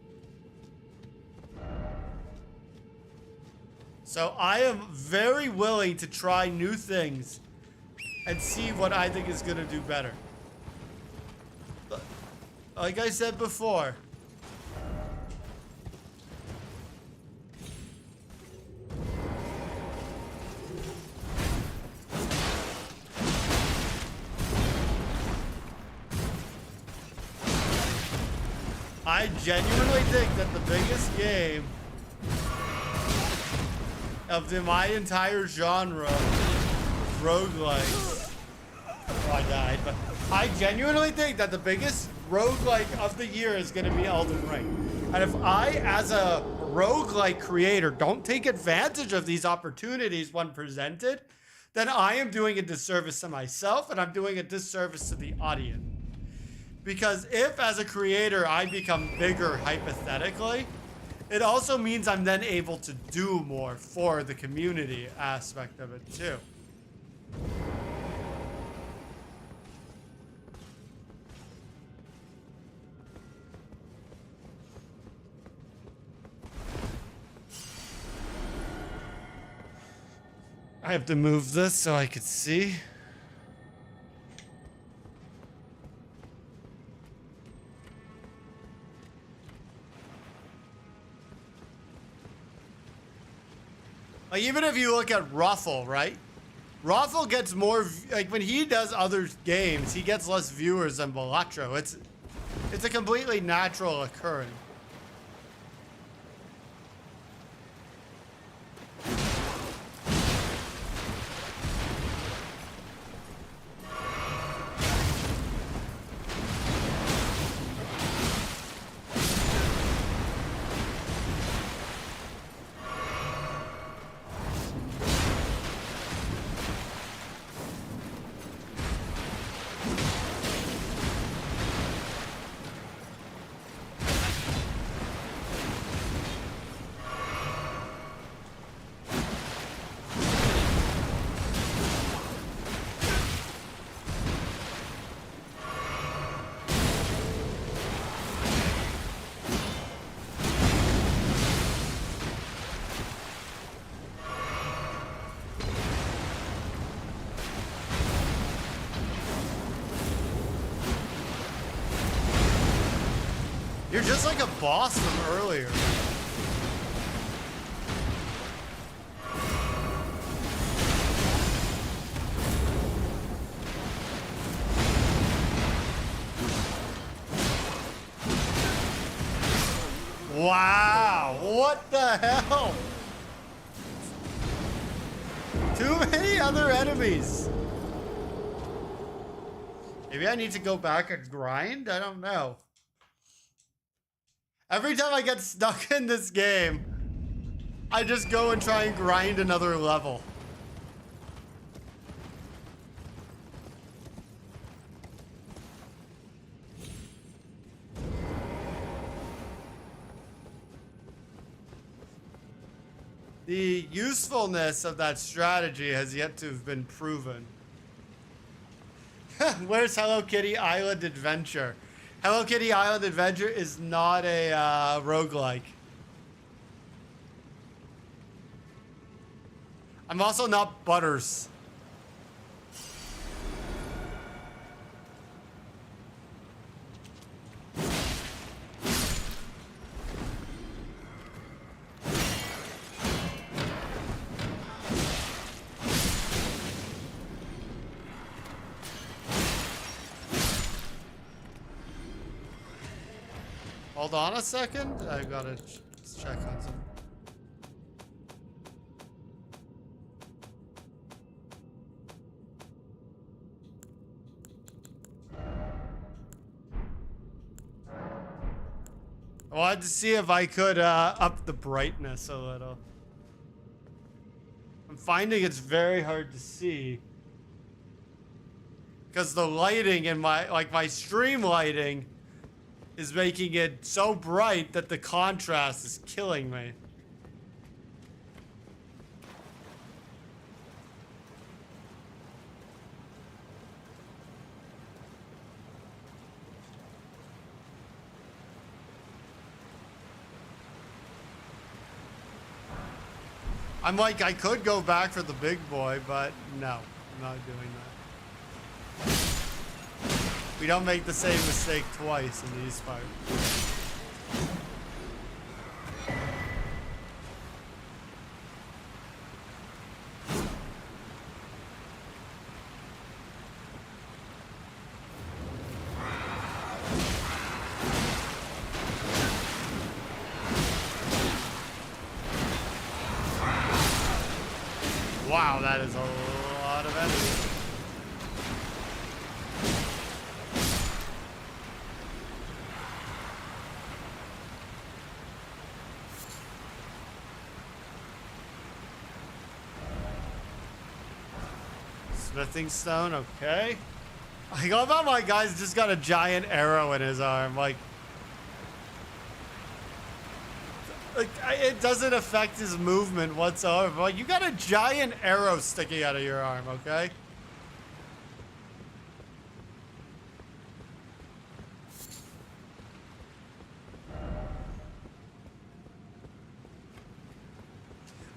So I am very willing to try new things and see what I think is going to do better. Like I said before, I genuinely think that the biggest game of my entire genre is roguelikes. Oh, I died, but I genuinely think that the biggest roguelike of the year is going to be Elden Ring. And if I, as a roguelike creator, don't take advantage of these opportunities when presented, then I am doing a disservice to myself and I'm doing a disservice to the audience. Because if, as a creator, I become bigger hypothetically, it also means I'm then able to do more for the community aspect of it too. I have to move this so I could see. Like, even if you look at Ruffle, right? Ruffle gets more, like, when he does other games, he gets less viewers than Balatro. It's a completely natural occurrence. You're just like a boss from earlier. Wow, what the hell? Too many other enemies. Maybe I need to go back and grind? I don't know. Every time I get stuck in this game, I just go and try and grind another level. The usefulness of that strategy has yet to have been proven. Where's Hello Kitty Island Adventure? Hello Kitty Island Adventure is not a roguelike. I'm also not Butters. Hold on a second. I gotta check on something. I wanted to see if I could up the brightness a little. I'm finding it's very hard to see. Because the lighting in my stream lighting is making it so bright that the contrast is killing me. I'm like, I could go back for the big boy, but no, I'm not doing that. We don't make the same mistake twice in these parts. Wow, that is a lot of enemies. Smithing stone, okay. I love how my guy's just got a giant arrow in his arm, like it doesn't affect his movement whatsoever. Like, you got a giant arrow sticking out of your arm, okay?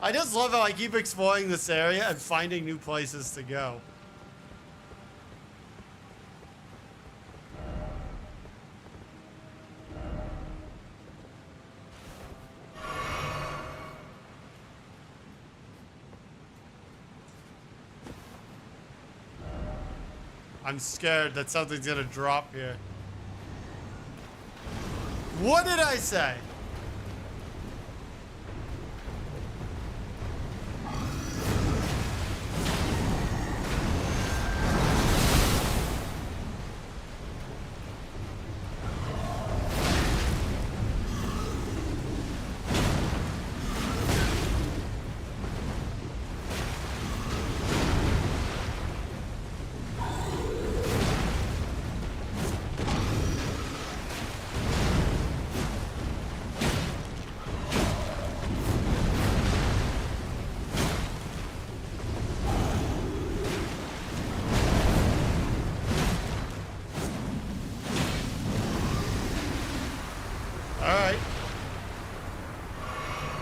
I just love how I keep exploring this area and finding new places to go. I'm scared that something's gonna drop here. What did I say?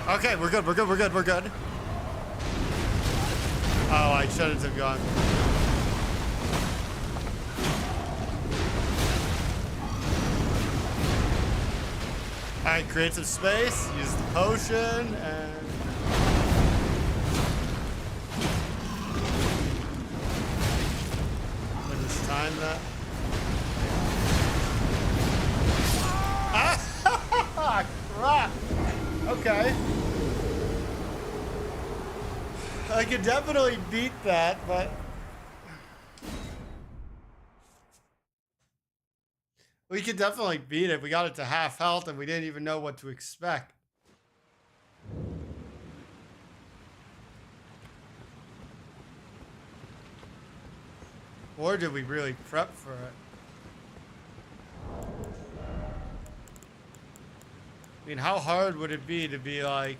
Okay, we're good, we're good, we're good, we're good. Oh, I shouldn't have gone. Alright, create some space, use the potion, and... When it's time that... Ah! Crap! Okay. I could definitely beat that, but... We could definitely beat it. We got it to half health and we didn't even know what to expect. Or did we really prep for it? I mean, how hard would it be to be like...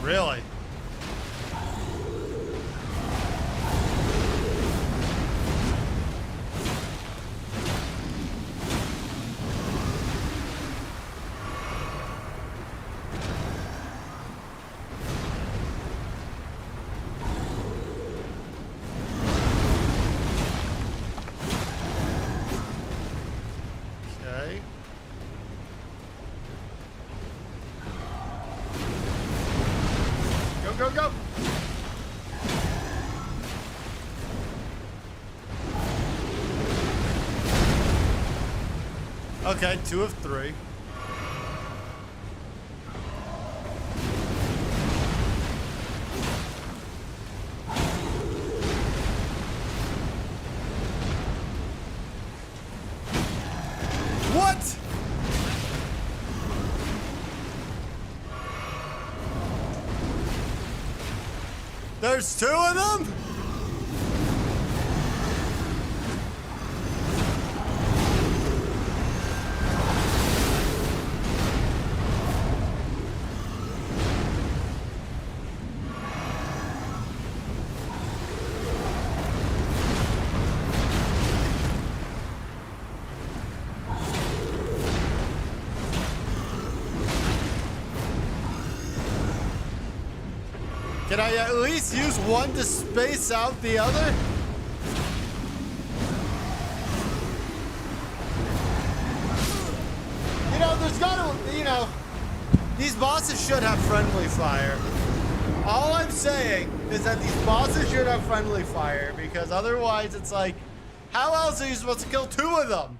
Really? Okay. Go, go, go! Okay, 2 of 3. What? There's 2 of them? Can I at least use one to space out the other? You know, there's gotta, you know, these bosses should have friendly fire. All I'm saying is that these bosses should have friendly fire because otherwise it's like, how else are you supposed to kill 2 of them?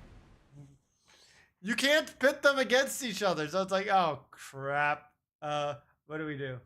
You can't pit them against each other. So it's like, oh crap. What do we do?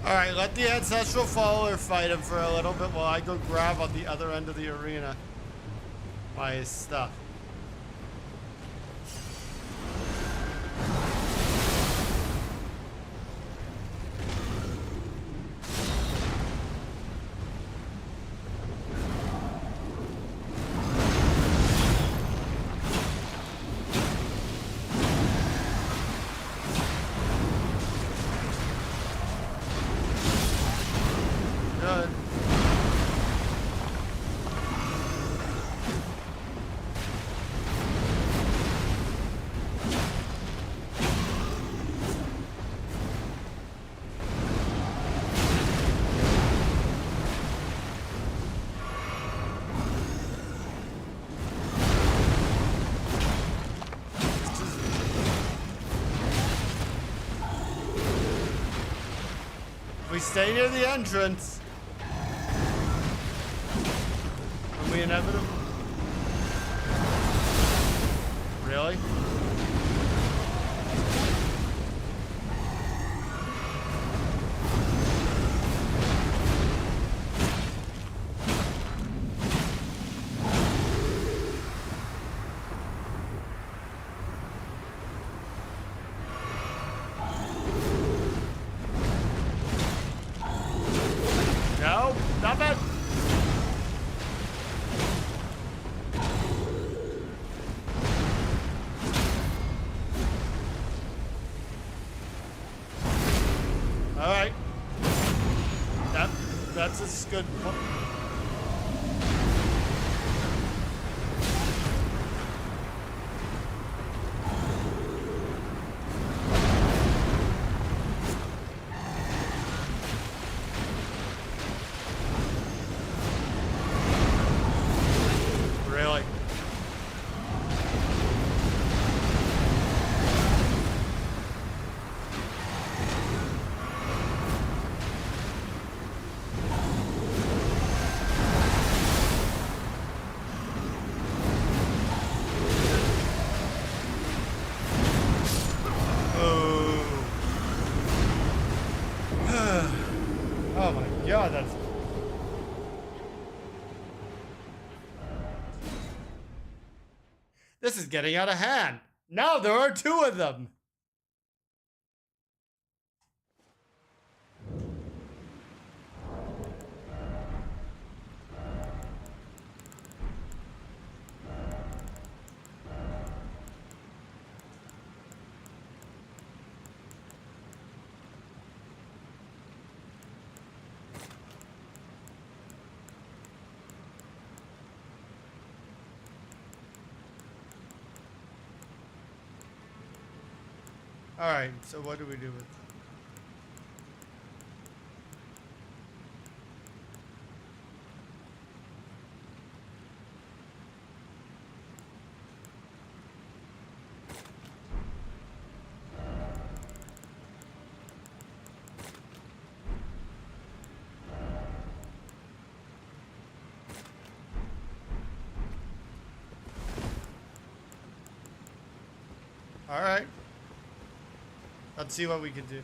Alright, let the ancestral follower fight him for a little bit while I go grab on the other end of the arena my stuff. we stay near the entrance, and we inevitably... Really? No, stop it! All right. That's as good. Really? Oh my god, that's... This is getting out of hand. Now there are two of them. All right, so what do we do with them? All right. Let's see what we can do.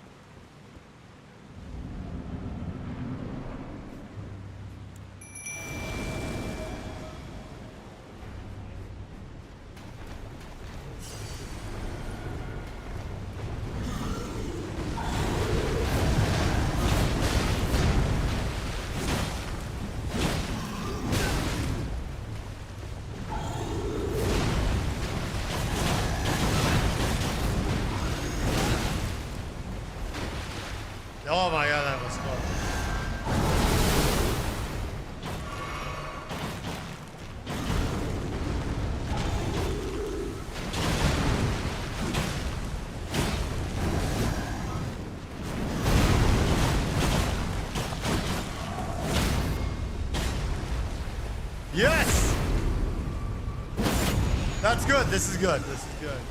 Oh my god, that was close. Yes! That's good. This is good. This is good.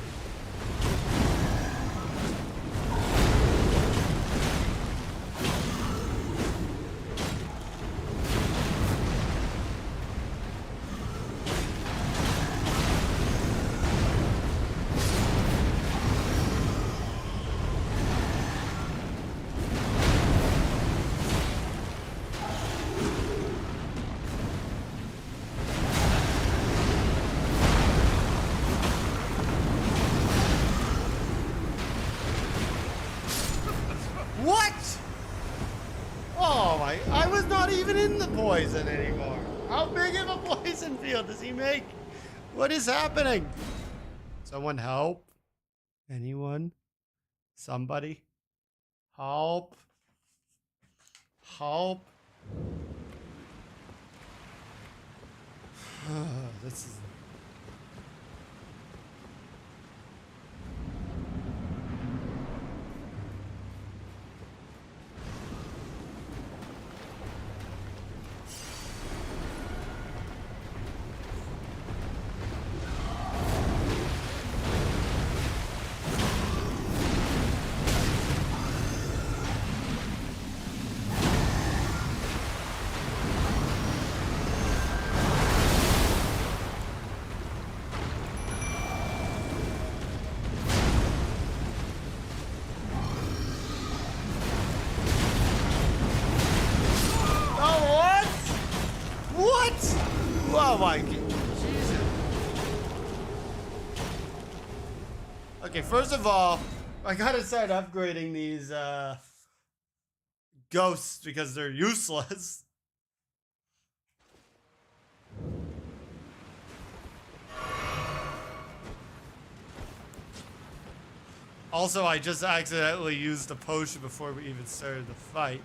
What? Oh my, I was not even in the poison anymore. How big of a poison field does he make? What is happening? Someone help? Anyone? Somebody? Help? Help? This is... Okay, first of all, I gotta start upgrading these ghosts because they're useless. Also, I just accidentally used a potion before we even started the fight.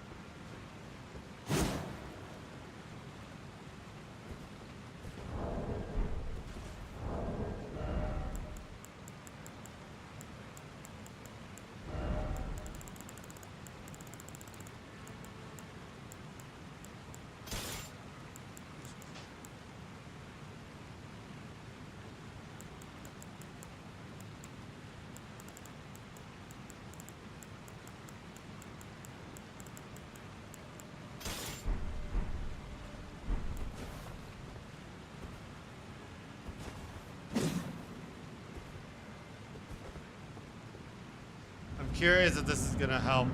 I'm curious if this is gonna help.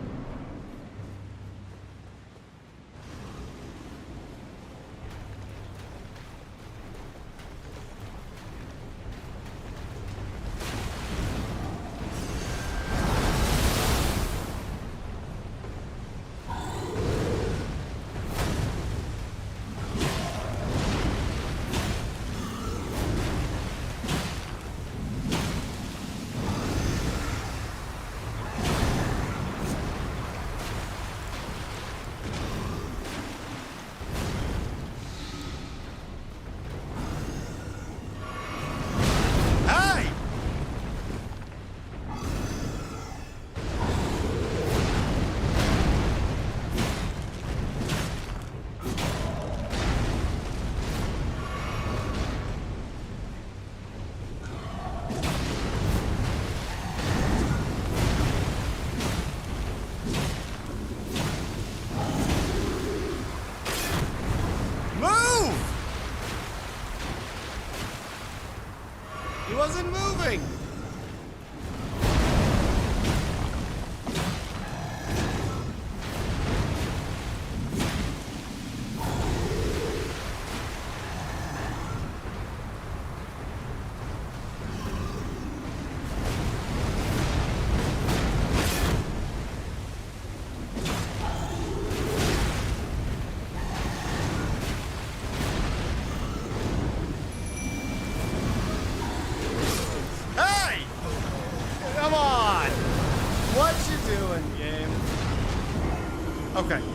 Wasn't moving.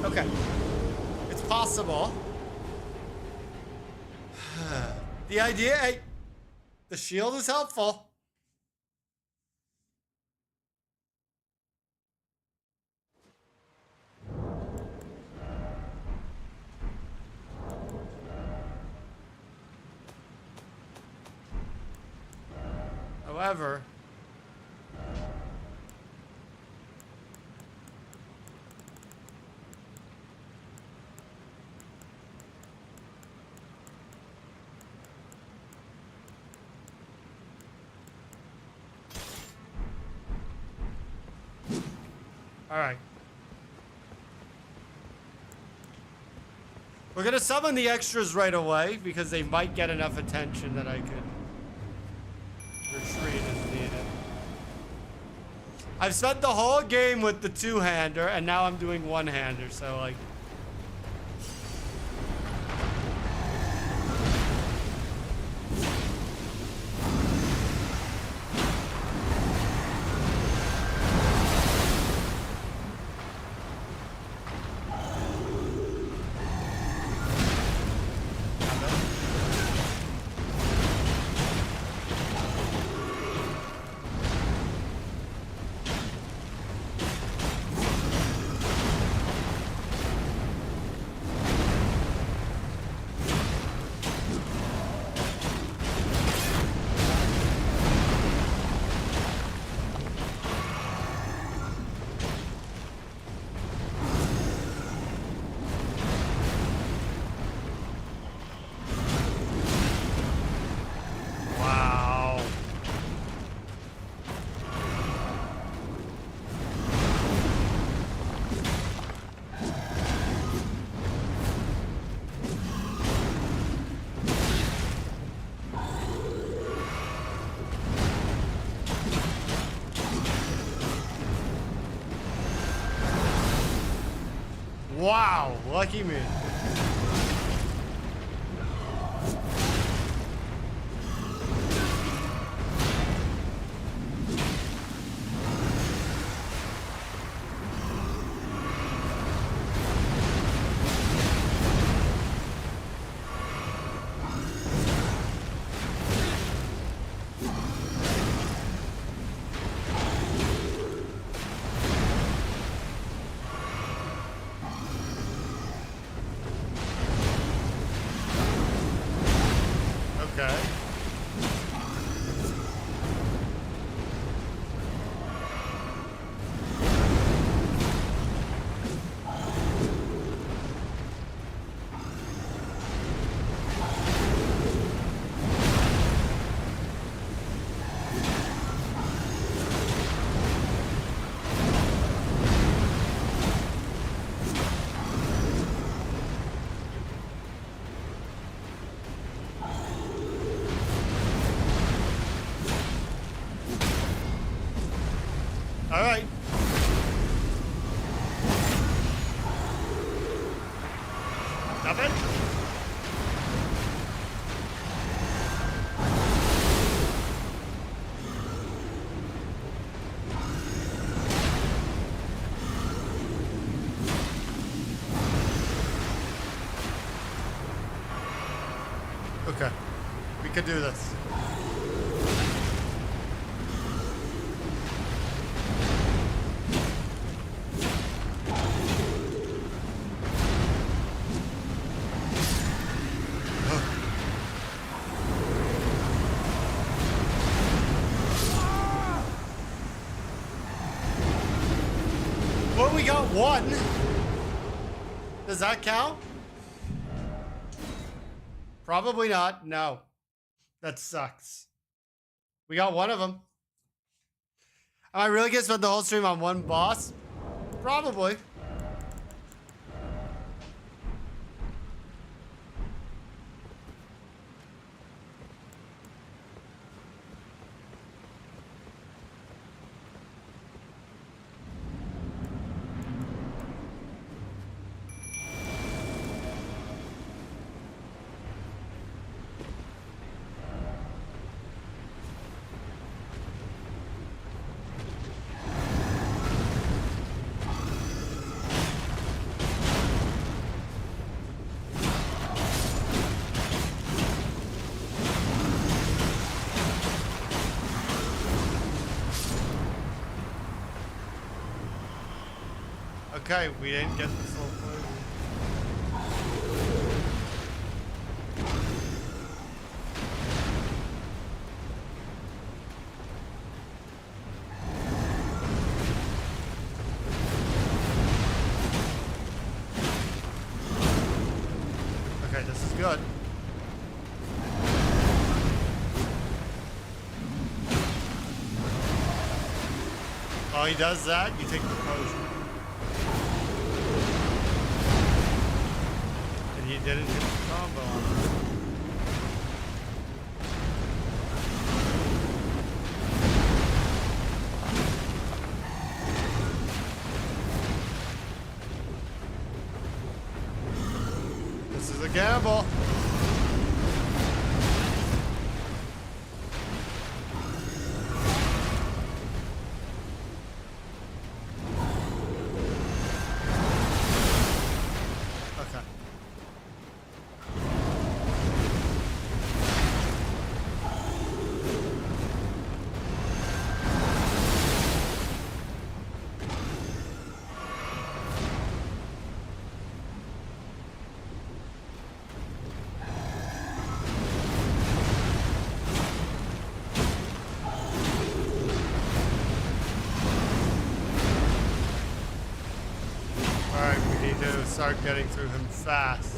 Okay. It's possible. The idea, hey, the shield is helpful. However, all right. We're gonna summon the extras right away because they might get enough attention that I could retreat if needed. I've spent the whole game with the two-hander and now I'm doing one-hander, so like... Wow, lucky me. Okay. All right. Nothing? Okay. We could do this. Well, we got one. Does that count? Probably not. No. That sucks. We got one of them. Am I really gonna spend the whole stream on one boss? Probably. Okay, we didn't get the full clue. Okay, this is good. Oh, he does that, you take the potion. And you didn't hit the combo on him. This is a gamble. Okay. Alright, we need to start getting through him fast.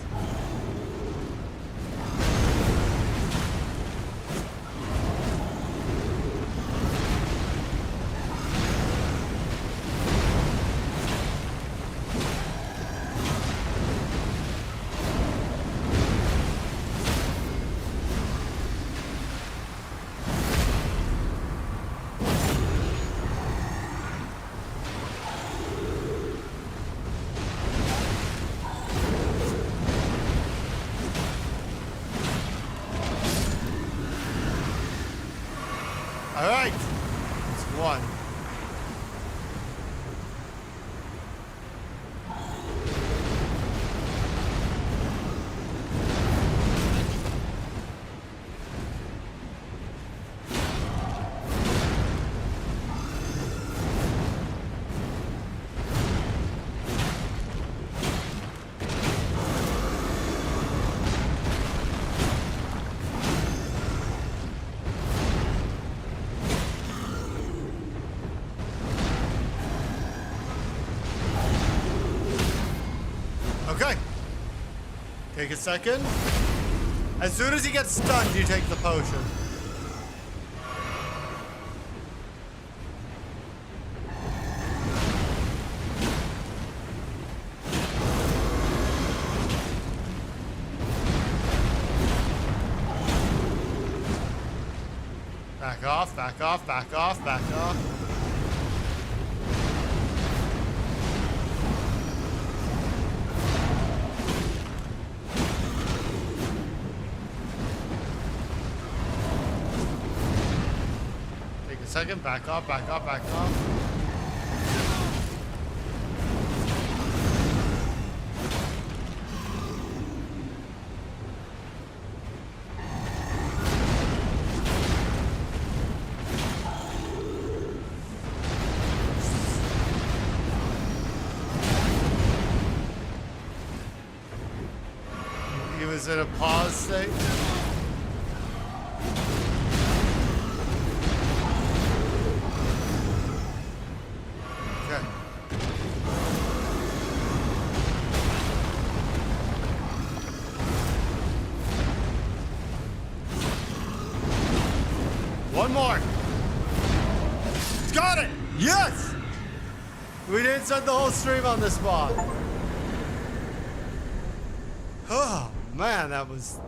Take a second. As soon as he gets stunned, you take the potion. Back off, back off, back off, back off. Take a second, back off, back off, back off. He was in a pause state. Okay. One more. Got it! Yes! We didn't set the whole stream on this spot. Oh, man, that was...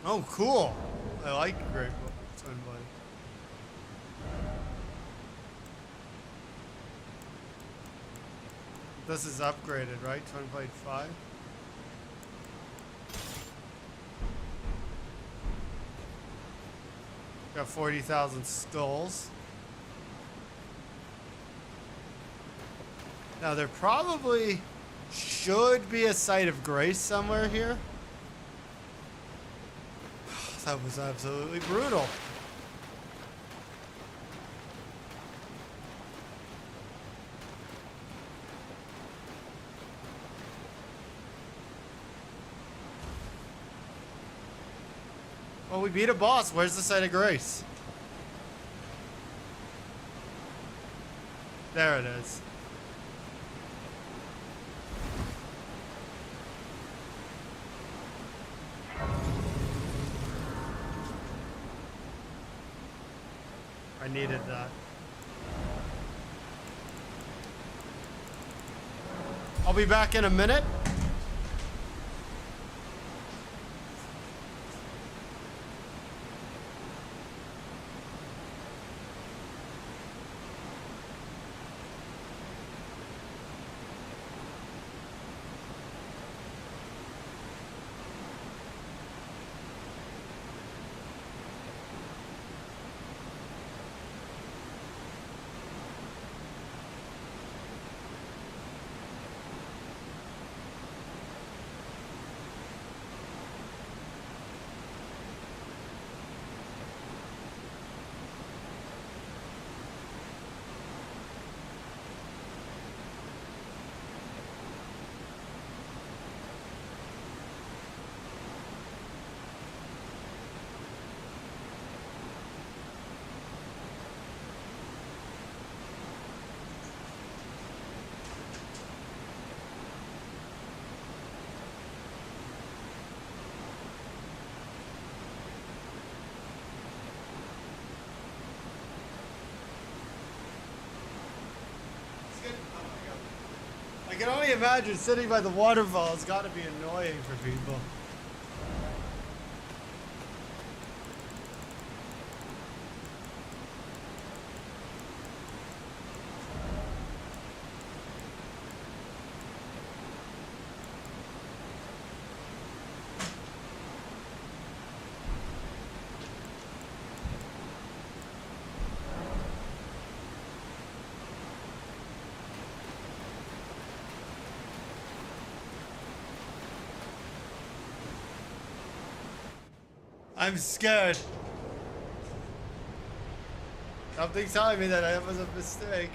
Oh, cool. I like Great Sunblade. This is upgraded, right? Sunblade 5. Got 40,000 skulls. Now there probably should be a site of grace somewhere here. That was absolutely brutal. Well, we beat a boss. Where's the site of grace? There it is. I needed that. I'll be back in a minute. I can only imagine sitting by the waterfall has got to be annoying for people. I'm scared. Something's telling me that it was a mistake.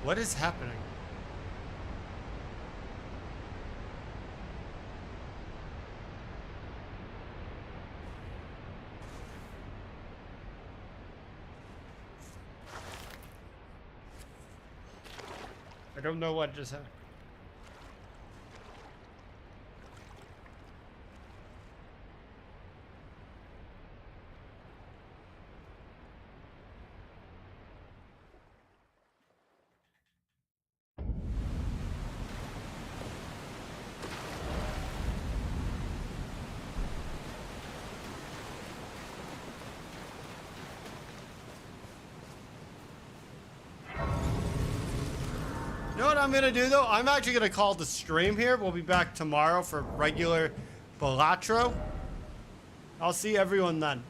What is happening? I don't know what just happened. You know what I'm gonna do though? I'm actually gonna call the stream here. We'll be back tomorrow for regular Balatro. I'll see everyone then.